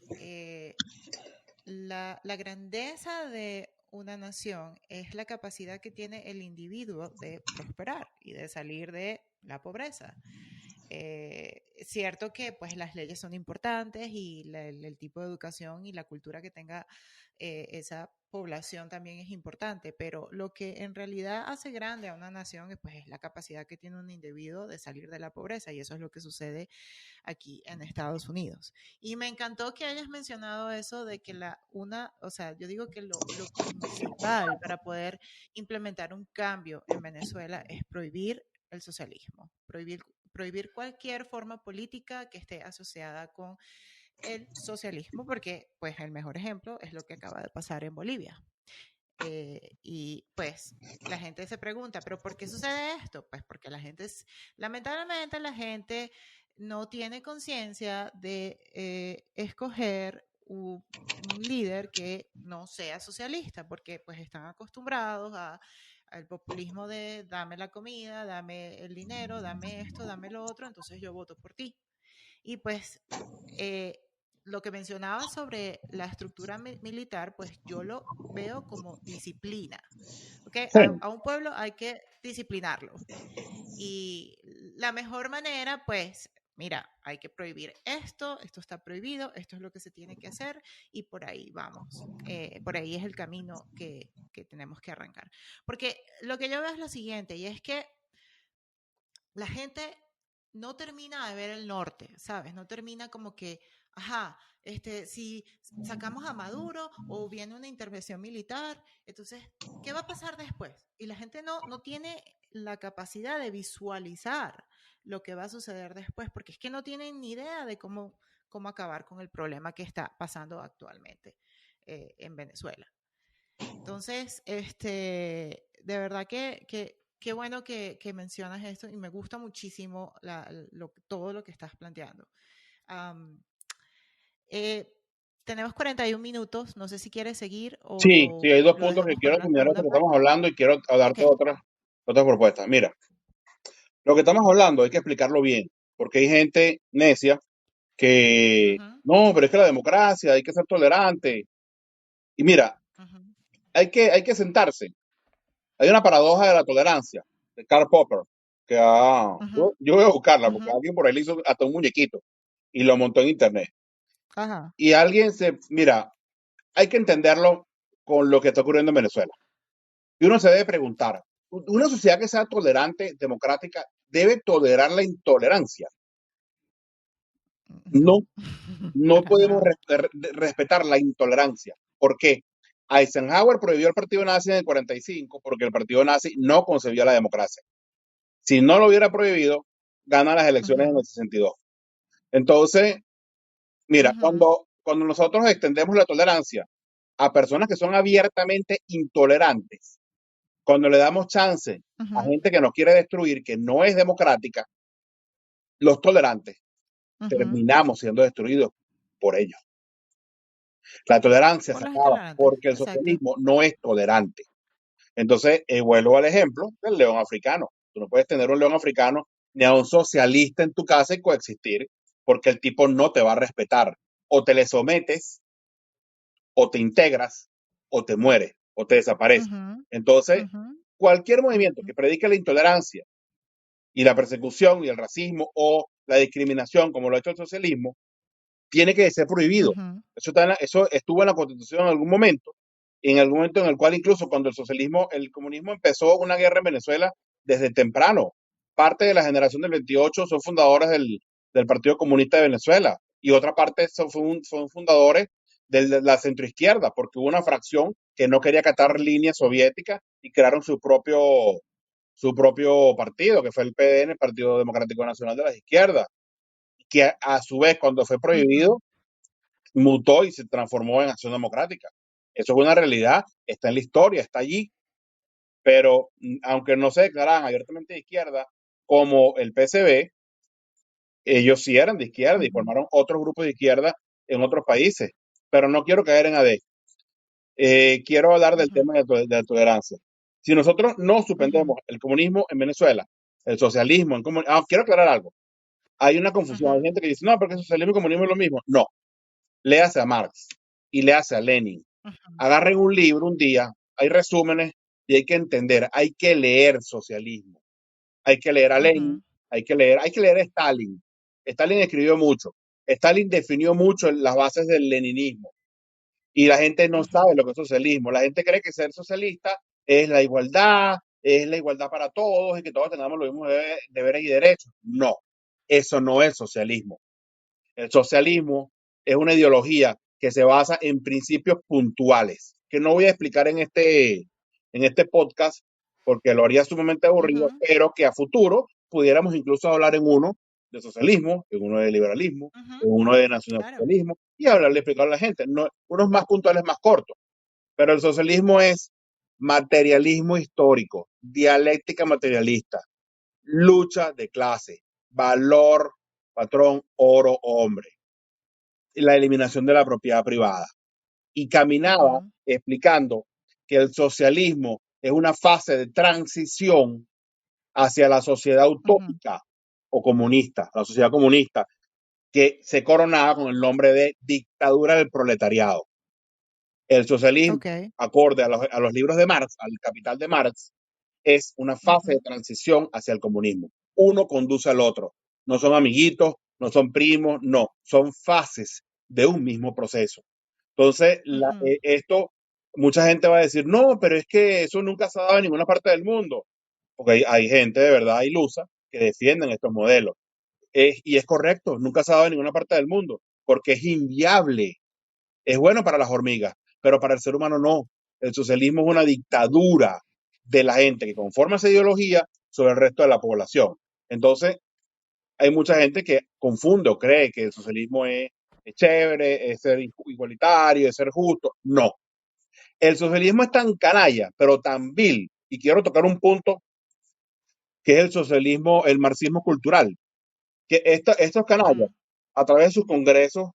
la grandeza de una nación es la capacidad que tiene el individuo de prosperar y de salir de la pobreza. Es cierto que pues las leyes son importantes y el tipo de educación y la cultura que tenga esa población también es importante, pero lo que en realidad hace grande a una nación pues, es la capacidad que tiene un individuo de salir de la pobreza y eso es lo que sucede aquí en Estados Unidos. Y me encantó que hayas mencionado eso de que o sea, yo digo que lo principal para poder implementar un cambio en Venezuela es prohibir el socialismo, prohibir cualquier forma política que esté asociada con el socialismo, porque pues el mejor ejemplo es lo que acaba de pasar en Bolivia. Y pues la gente se pregunta, ¿pero por qué sucede esto? Pues porque lamentablemente la gente no tiene conciencia de escoger un líder que no sea socialista, porque pues están acostumbrados al populismo de dame la comida, dame el dinero, dame esto, dame lo otro, entonces yo voto por ti. Y pues eh, lo que mencionaba sobre la estructura militar, pues yo lo veo como disciplina. ¿Okay? Sí, A un pueblo hay que disciplinarlo. Y la mejor manera, pues, mira, hay que prohibir esto está prohibido, esto es lo que se tiene que hacer y por ahí vamos. Por ahí es el camino que tenemos que arrancar. Porque lo que yo veo es lo siguiente, y es que la gente no termina de ver el norte, ¿sabes? No termina como que, ajá, si sacamos a Maduro o viene una intervención militar, entonces, ¿qué va a pasar después? Y la gente no tiene la capacidad de visualizar lo que va a suceder después, porque es que no tienen ni idea de cómo acabar con el problema que está pasando actualmente en Venezuela. Entonces, de verdad que qué bueno que mencionas esto y me gusta muchísimo todo lo que estás planteando. Um, eh, tenemos 41 minutos, no sé si quieres seguir sí, o hay dos lo puntos que dejamos para quiero una combinar esto segunda que estamos parte. hablando y quiero Ok. darte otras propuestas. Mira, lo que estamos hablando hay que explicarlo bien, porque hay gente necia que, Uh-huh, no, pero es que la democracia, hay que ser tolerante. Y mira, uh-huh, hay que sentarse. Hay una paradoja de la tolerancia, de Karl Popper, uh-huh, yo voy a buscarla, porque uh-huh. alguien por ahí le hizo hasta un muñequito y lo montó en internet. Ajá. Y mira, hay que entenderlo con lo que está ocurriendo en Venezuela. Y uno se debe preguntar, una sociedad que sea tolerante, democrática, debe tolerar la intolerancia. No, No, no para podemos nada. respetar la intolerancia. ¿Por qué? Eisenhower prohibió el partido nazi en el 45 porque el partido nazi no concebía la democracia. Si no lo hubiera prohibido, gana las elecciones en Uh-huh, el 62. Entonces, mira, uh-huh, cuando nosotros extendemos la tolerancia a personas que son abiertamente intolerantes, cuando le damos chance a uh-huh, gente que nos quiere destruir, que no es democrática, los tolerantes uh-huh. terminamos siendo destruidos por ellos. La tolerancia Por se los acaba intolerantes, porque el exacto. socialismo no es tolerante. Entonces, vuelvo al ejemplo del león africano. Tú no puedes tener un león africano ni a un socialista en tu casa y coexistir porque el tipo no te va a respetar. O te le sometes, o te integras, o te mueres, o te desapareces. Uh-huh, Entonces, uh-huh, cualquier movimiento uh-huh, que predique la intolerancia y la persecución y el racismo o la discriminación, como lo ha hecho el socialismo, tiene que ser prohibido. uh-huh, Eso estuvo en la Constitución en algún momento en el cual incluso cuando el comunismo empezó una guerra en Venezuela desde temprano. Parte de la generación del 28 son fundadores del Partido Comunista de Venezuela y otra parte son fundadores de la centroizquierda, porque hubo una fracción que no quería acatar líneas soviéticas y crearon su propio partido, que fue el PDN, el Partido Democrático Nacional de las Izquierdas, que a su vez cuando fue uh-huh, prohibido mutó y se transformó en Acción Democrática. Eso es una realidad, está en la historia, está allí, pero aunque no se declaraban abiertamente de izquierda, como el PSB, ellos sí eran de izquierda y uh-huh, formaron otros grupos de izquierda en otros países. Pero no quiero caer en AD. Quiero hablar del uh-huh, tema de la tolerancia. Si nosotros no uh-huh, suspendemos el comunismo en Venezuela, el socialismo, quiero aclarar algo. Hay una confusión. Hay uh-huh, gente que dice, no, porque socialismo y comunismo es lo mismo. No, léase a Marx y léase a Lenin. uh-huh, Agarren un libro un día, hay resúmenes y hay que entender, hay que leer socialismo, hay que leer a Lenin, uh-huh, hay que leer a Stalin. Stalin escribió mucho. Stalin definió mucho las bases del leninismo y la gente no uh-huh, sabe lo que es socialismo. La gente cree que ser socialista es la igualdad para todos y que todos tengamos los mismos deberes y derechos. No, eso no es socialismo. El socialismo es una ideología que se basa en principios puntuales, que no voy a explicar en este podcast porque lo haría sumamente aburrido, uh-huh, pero que a futuro pudiéramos incluso hablar en uno de socialismo, en uno de liberalismo, uh-huh. en uno de Claro. nacionalsocialismo y hablarle, explicar a la gente. No, unos más puntuales, más cortos, pero el socialismo es materialismo histórico, dialéctica materialista, lucha de clase, valor, patrón, oro, hombre, y la eliminación de la propiedad privada. Y caminaba Ujú, explicando que el socialismo es una fase de transición hacia la sociedad ujú. utópica o comunista, la sociedad comunista, que se coronaba con el nombre de dictadura del proletariado. El socialismo, Ok. acorde a los libros de Marx, al Capital de Marx, es una fase de Ujú, transición hacia el comunismo. Uno conduce al otro. No son amiguitos, no son primos, no, son fases de un mismo proceso. Entonces, ujú. esto, mucha gente va a decir, no, pero es que eso nunca se ha dado en ninguna parte del mundo, porque hay gente de verdad ilusa que defienden estos modelos. Y es correcto, nunca se ha dado en ninguna parte del mundo, porque es inviable. Es bueno para las hormigas, pero para el ser humano no. El socialismo es una dictadura de la gente que conforma esa ideología sobre el resto de la población. Entonces, hay mucha gente que confunde o cree que el socialismo es chévere, es ser igualitario, es ser justo. No. El socialismo es tan canalla, pero tan vil, y quiero tocar un punto que es el socialismo, el marxismo cultural, que estos canallas, Ujú, a través de sus congresos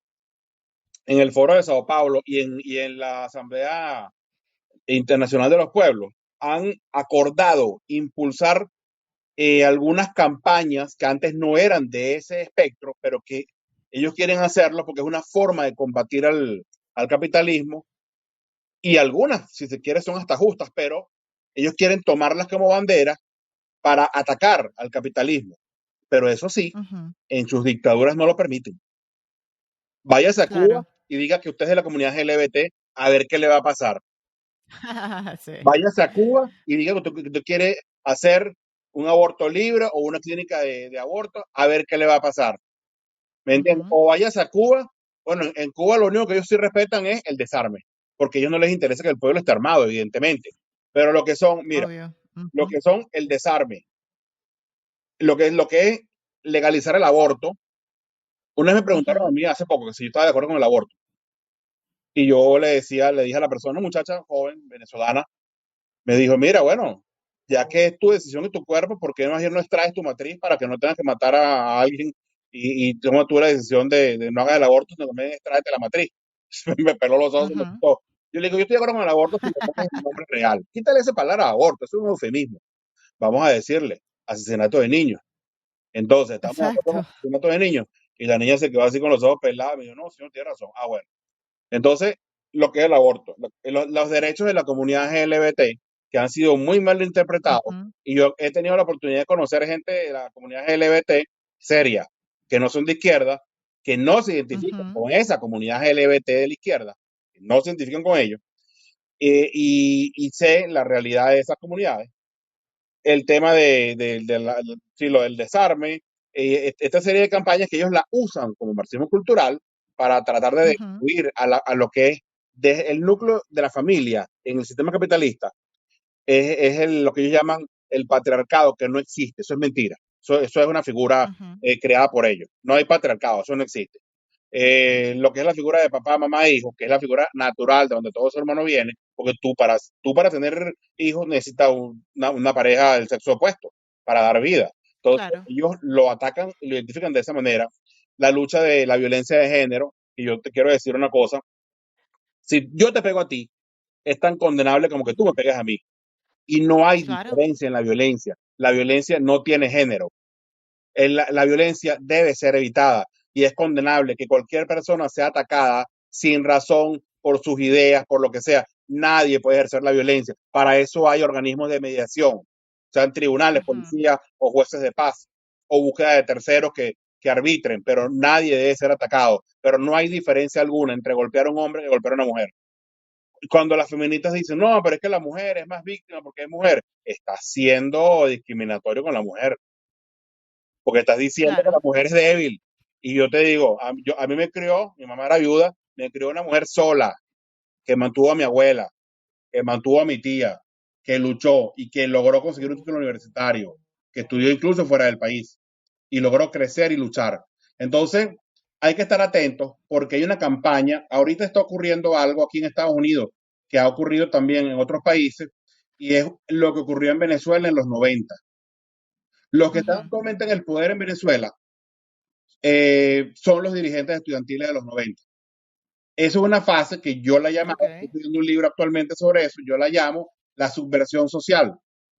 en el Foro de Sao Paulo y en la Asamblea Internacional de los Pueblos, han acordado impulsar algunas campañas que antes no eran de ese espectro, pero que ellos quieren hacerlo porque es una forma de combatir al capitalismo y algunas, si se quiere, son hasta justas, pero ellos quieren tomarlas como bandera para atacar al capitalismo. Pero eso sí, ujú. en sus dictaduras no lo permiten. Váyase a Cuba Claro. y diga que usted es de la comunidad LGBT, a ver qué le va a pasar. Sí. Váyase a Cuba y diga que usted quiere hacer un aborto libre o una clínica de aborto, a ver qué le va a pasar. ¿Me entiendes? Ujú, O váyase a Cuba. Bueno, en Cuba lo único que ellos sí respetan es el desarme, porque a ellos no les interesa que el pueblo esté armado, evidentemente. Pero lo que son, mira, obvio. lo Ujú, que son el desarme, lo que es legalizar el aborto. Una vez me preguntaron a ujú, mí hace poco que si yo estaba de acuerdo con el aborto. Y yo le dije a la persona, una muchacha joven, venezolana, me dijo, mira, bueno, ya que es tu decisión y tu cuerpo, ¿por qué más bien no extraes tu matriz para que no tengas que matar a alguien y toma tú la decisión de no hagas el aborto, sino que me extraete la matriz? Me peló los ojos y me ujú. quitó. Yo le digo, yo estoy de acuerdo con el aborto si le pones el nombre real. Quítale esa palabra aborto, eso es un eufemismo. Vamos a decirle asesinato de niños. Entonces, estamos de acuerdo con Exacto. asesinato de niños. Y la niña se quedó así con los ojos pelados. Me dijo, no, señor, tiene razón. Ah, bueno. Entonces, lo que es el aborto, los derechos de la comunidad LGBT que han sido muy mal interpretados, Ujú, y yo he tenido la oportunidad de conocer gente de la comunidad LGBT seria, que no son de izquierda, que no se identifican ujú, con esa comunidad LGBT de la izquierda, que no se identifican con ellos, y sé la realidad de esas comunidades, el tema sí, lo del desarme, esta serie de campañas que ellos la usan como marxismo cultural para tratar de ujú, destruir a lo que es el núcleo de la familia en el sistema capitalista, lo que ellos llaman el patriarcado, que no existe, eso es mentira, eso es una figura ujú. creada por ellos, no hay patriarcado, eso no existe. Lo que es la figura de papá, mamá, hijo, que es la figura natural de donde todo ser humano viene, porque tú para tener hijos necesitas una pareja del sexo opuesto para dar vida. Entonces, Claro. ellos lo atacan y lo identifican de esa manera. La lucha de la violencia de género, y yo te quiero decir una cosa, si yo te pego a ti, es tan condenable como que tú me Ujú. pegues a mí. Y no hay Claro. diferencia en la violencia. La violencia no tiene género. La violencia debe ser evitada y es condenable que cualquier persona sea atacada sin razón por sus ideas, por lo que sea. Nadie puede ejercer la violencia. Para eso hay organismos de mediación, sean tribunales, Ujú. policías o jueces de paz o búsqueda de terceros que arbitren, pero nadie debe ser atacado. Pero no hay diferencia alguna entre golpear a un hombre y golpear a una mujer. Cuando las feministas dicen, no, pero es que la mujer es más víctima porque es mujer, está siendo discriminatorio con la mujer porque estás diciendo que la Claro. mujer es débil. Y yo te digo, a mí me crió, mi mamá era viuda, me crió una mujer sola, que mantuvo a mi abuela, que mantuvo a mi tía, que luchó y que logró conseguir un título universitario, que estudió incluso fuera del país y logró crecer y luchar. Entonces, hay que estar atentos porque hay una campaña, ahorita está ocurriendo algo aquí en Estados Unidos, que ha ocurrido también en otros países, y es lo que ocurrió en Venezuela en los 90. Los que están Ujú. actualmente en el poder en Venezuela son los dirigentes estudiantiles de los 90. Eso es una fase que yo la llamaba, estoy Ok. escribiendo un libro actualmente sobre eso, yo la llamo la subversión social,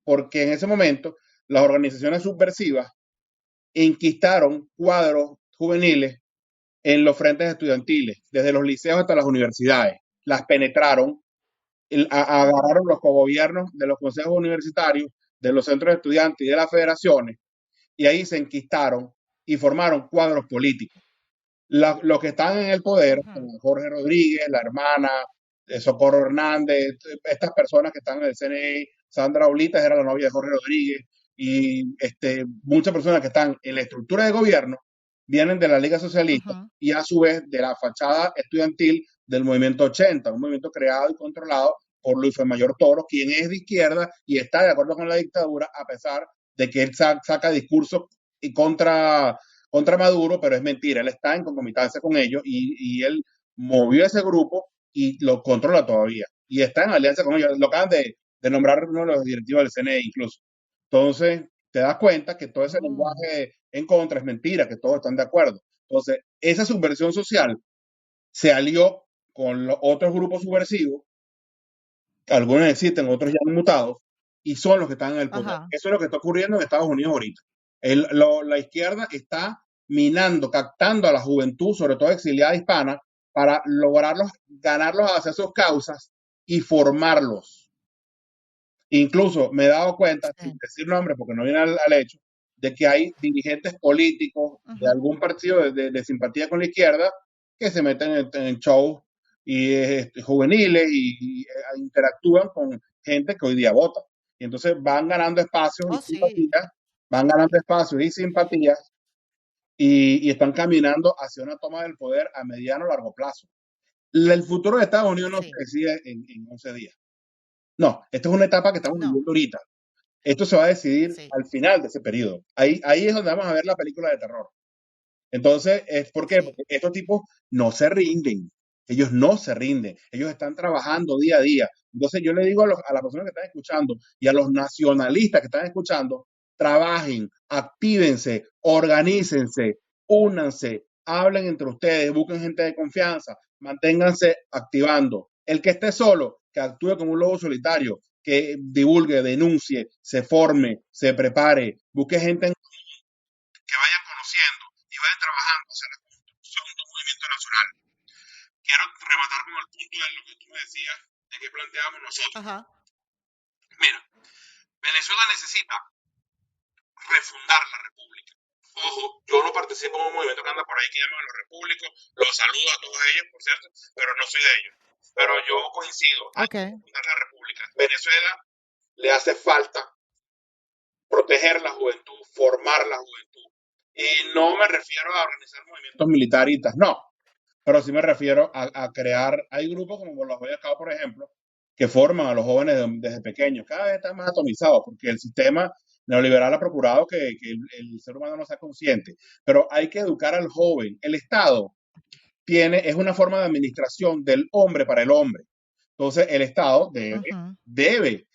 porque en ese momento las organizaciones subversivas enquistaron cuadros juveniles en los frentes estudiantiles, desde los liceos hasta las universidades. Las penetraron, Ujú. agarraron los cogobiernos de los consejos universitarios, de los centros de estudiantes y de las federaciones, y ahí se enquistaron y formaron cuadros políticos. Los que están en el poder, Ujú. como Jorge Rodríguez, la hermana, Socorro Hernández, estas personas que están en el CNI, Sandra Ulitas era la novia de Jorge Rodríguez, y muchas personas que están en la estructura de gobierno vienen de la Liga Socialista Ujú. y a su vez de la fachada estudiantil del Movimiento 80, un movimiento creado y controlado por Luis Mayor Toro, quien es de izquierda y está de acuerdo con la dictadura, a pesar de que él saca discursos y contra Maduro, pero es mentira, él está en concomitancia con ellos y él movió ese grupo y lo controla todavía. Y está en alianza con ellos. Lo acaban de nombrar uno de los directivos del CNE incluso. Entonces, te das cuenta que todo ese Mm. lenguaje en contra es mentira, que todos están de acuerdo. Entonces, esa subversión social se alió con los otros grupos subversivos, algunos existen, otros ya han mutado, y son los que están en el poder. Ajá. Eso es lo que está ocurriendo en Estados Unidos ahorita. La izquierda está minando, captando a la juventud, sobre todo exiliada hispana, para lograrlos, ganarlos hacia sus causas y formarlos. Incluso me he dado cuenta, sin Sí. decir nombres porque no viene al hecho, de que hay dirigentes políticos de Ujú. algún partido de simpatía con la izquierda que se meten en shows y, juveniles y interactúan con gente que hoy día vota. Y entonces van ganando espacios y Oh, sí. simpatías, van ganando Sí. espacios y simpatías y están caminando hacia una toma del poder a mediano o largo plazo. El futuro de Estados Unidos no se Sí. decide en 11 días. No, esta es una etapa que estamos No. viviendo ahorita. Esto se va a decidir Sí. al final de ese periodo. Ahí es donde vamos a ver la película de terror. Entonces, ¿por qué? Sí. Porque estos tipos no se rinden. Ellos no se rinden. Ellos están trabajando día a día. Entonces, yo le digo a las personas que están escuchando y a los nacionalistas que están escuchando, trabajen, actívense, organícense, únanse, hablen entre ustedes, busquen gente de confianza, manténganse activando. El que esté solo, que actúe como un lobo solitario, que divulgue, denuncie, se forme, se prepare, busque gente que vayan conociendo y vayan trabajando hacia la construcción de un movimiento nacional. Quiero rematar con el punto de lo que tú me decías, de que planteamos nosotros. Ajá. Mira, Venezuela necesita refundar la República. Ojo, yo no participo en un movimiento que anda por ahí que llaman los repúblicos, los saludo a todos ellos, por cierto, pero no soy de ellos. Pero yo coincido, hay Ok. que refundar la República. Venezuela le hace falta proteger la juventud, formar la juventud. Y no me refiero a organizar movimientos militaristas, no, pero sí me refiero a crear, hay grupos como los Boy Scouts, por ejemplo, que forman a los jóvenes desde pequeños, cada vez están más atomizados, porque el sistema neoliberal ha procurado que el ser humano no sea consciente, pero hay que educar al joven. El Estado es una forma de administración del hombre para el hombre. Entonces, el Estado Ujú. debe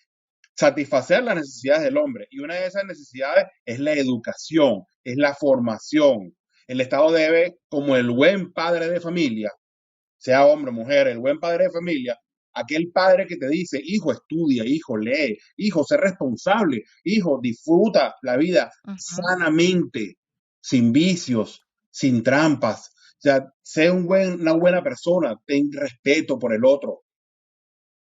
satisfacer las necesidades del hombre. Y una de esas necesidades es la educación, es la formación. El Estado debe, como el buen padre de familia, sea hombre o mujer, el buen padre de familia, aquel padre que te dice, hijo, estudia, hijo, lee, hijo, sé responsable, hijo, disfruta la vida Ujú. sanamente, sin vicios, sin trampas. O sea, sé una buena persona, ten respeto por el otro,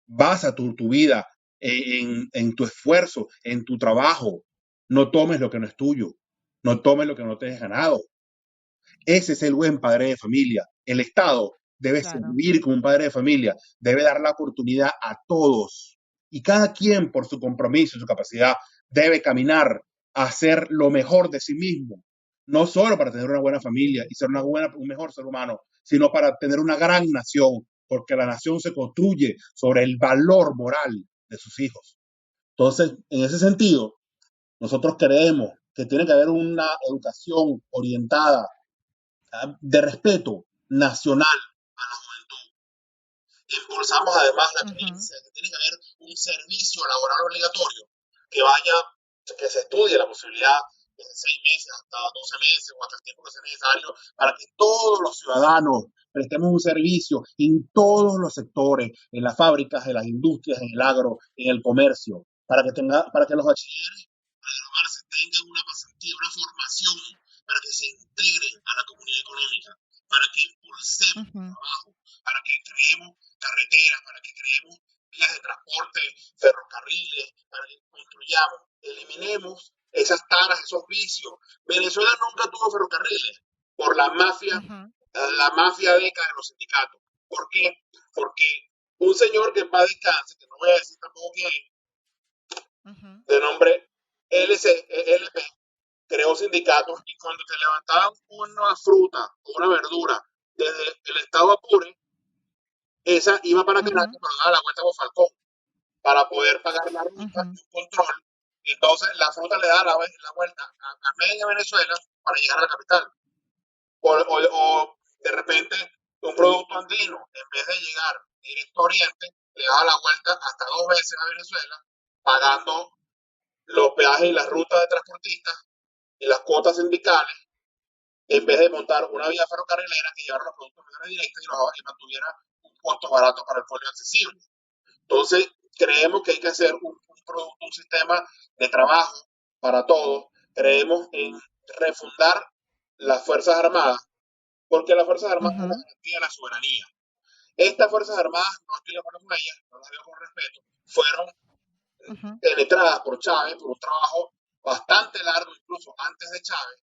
basa tu vida en tu esfuerzo, en tu trabajo. No tomes lo que no es tuyo. No tomes lo que no te has ganado. Ese es el buen padre de familia. El Estado debe Claro. servir como un padre de familia, debe dar la oportunidad a todos. Y cada quien, por su compromiso y su capacidad, debe caminar a hacer lo mejor de sí mismo. No solo para tener una buena familia y ser un mejor ser humano, sino para tener una gran nación, porque la nación se construye sobre el valor moral de sus hijos. Entonces, en ese sentido, nosotros creemos que tiene que haber una educación orientada de respeto nacional Impulsamos además la Ujú, creencia de que tiene que haber un servicio laboral obligatorio que vaya, que se estudie la posibilidad de 6 meses hasta 12 meses o hasta el tiempo que sea necesario para que todos los ciudadanos prestemos un servicio en todos los sectores, en las fábricas, en las industrias, en el agro, en el comercio, para que los bachilleres al graduarse tengan una pasantía, una formación, para que se integren a la comunidad económica, para que impulsemos el ujú, trabajo, para que creemos carreteras, para que creemos vías de transporte, ferrocarriles, para que construyamos, eliminemos esas taras, esos vicios. Venezuela nunca tuvo ferrocarriles por ujú, la mafia deca de los sindicatos. ¿Por qué? Porque un señor que en paz descanse, que no voy a decir tampoco quién, ujú, de nombre LP, creó sindicatos y cuando te levantaban una fruta o una verdura desde el estado Apure, esa iba para ujú, Caracas, pero daba la vuelta a Bofalcón para poder pagar la ruta ujú, y un control. Entonces la fruta le da la vuelta a media Venezuela para llegar a la capital. O de repente un producto andino, en vez de llegar directo a Oriente, le da la vuelta hasta 2 veces a Venezuela, pagando los peajes y las rutas de transportistas y las cuotas sindicales, en vez de montar una vía ferrocarrilera que llevara los productos de manera directa y mantuviera un costo barato para el pueblo accesible. Entonces, creemos que hay que hacer un sistema de trabajo para todos. Creemos en refundar las Fuerzas Armadas, porque las Fuerzas Armadas es la ujú, garantía de la soberanía. Estas Fuerzas Armadas, no estoy de acuerdo con ellas, no las veo con respeto, fueron ujú. penetradas por Chávez por un trabajo bastante largo, incluso antes de Chávez.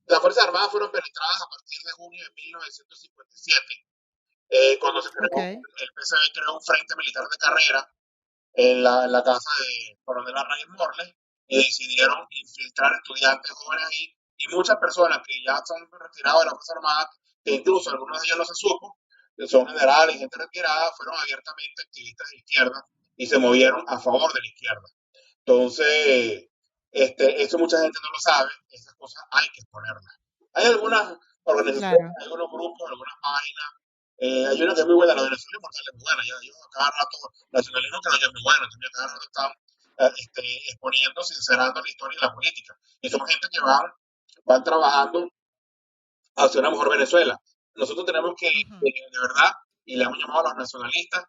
Las Fuerzas Armadas fueron penetradas a partir de junio de 1957, cuando se Ok, creó, el PSB creó un frente militar de carrera en la casa de Coronel Arraiz Morles y decidieron infiltrar estudiantes jóvenes ahí y muchas personas que ya son retirados de la Fuerza Armada, que incluso algunos de ellos no se supo, que son generales, gente retirada, fueron abiertamente activistas de izquierda y se movieron a favor de la izquierda. Entonces, eso mucha gente no lo sabe, esas cosas hay que exponerlas. Hay algunas organizaciones, claro. hay algunos grupos, algunas páginas. Hay una que es muy buena, la Venezuela Inmortal es muy buena. Yo a cada rato, nacionalismo creo que es muy bueno, también a cada rato están exponiendo, sincerando la historia y la política. Y son gente que van trabajando hacia una mejor Venezuela. Nosotros tenemos que, Ujú, de verdad, y le hemos llamado a los nacionalistas,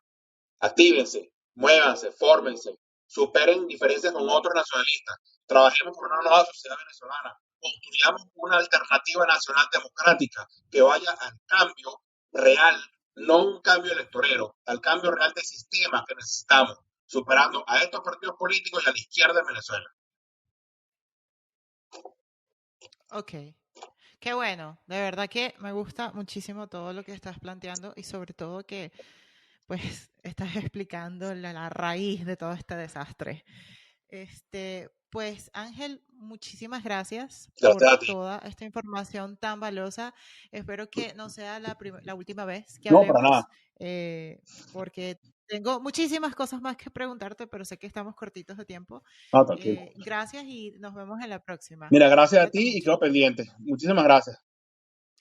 actívense, muévanse, fórmense, superen diferencias con otros nacionalistas, trabajemos por una nueva sociedad venezolana, construyamos una alternativa nacional democrática que vaya al cambio real, no un cambio electorero, al cambio real de sistema que necesitamos, superando a estos partidos políticos y a la izquierda en Venezuela. ok. Qué bueno, de verdad que me gusta muchísimo todo lo que estás planteando y sobre todo que pues estás explicando la raíz de todo este desastre. Pues Ángel, muchísimas gracias por Gracias a ti. toda esta información tan valiosa. Espero que no sea la última vez que No, para nada. hablemos, porque tengo muchísimas cosas más que preguntarte, pero sé que estamos cortitos de tiempo. No, tranquilo. Gracias y nos vemos en la próxima. Mira, gracias a Cuídate ti y mucho. quedo pendiente. Muchísimas gracias.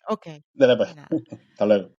Ok, Dale de pues. nada. Hasta luego.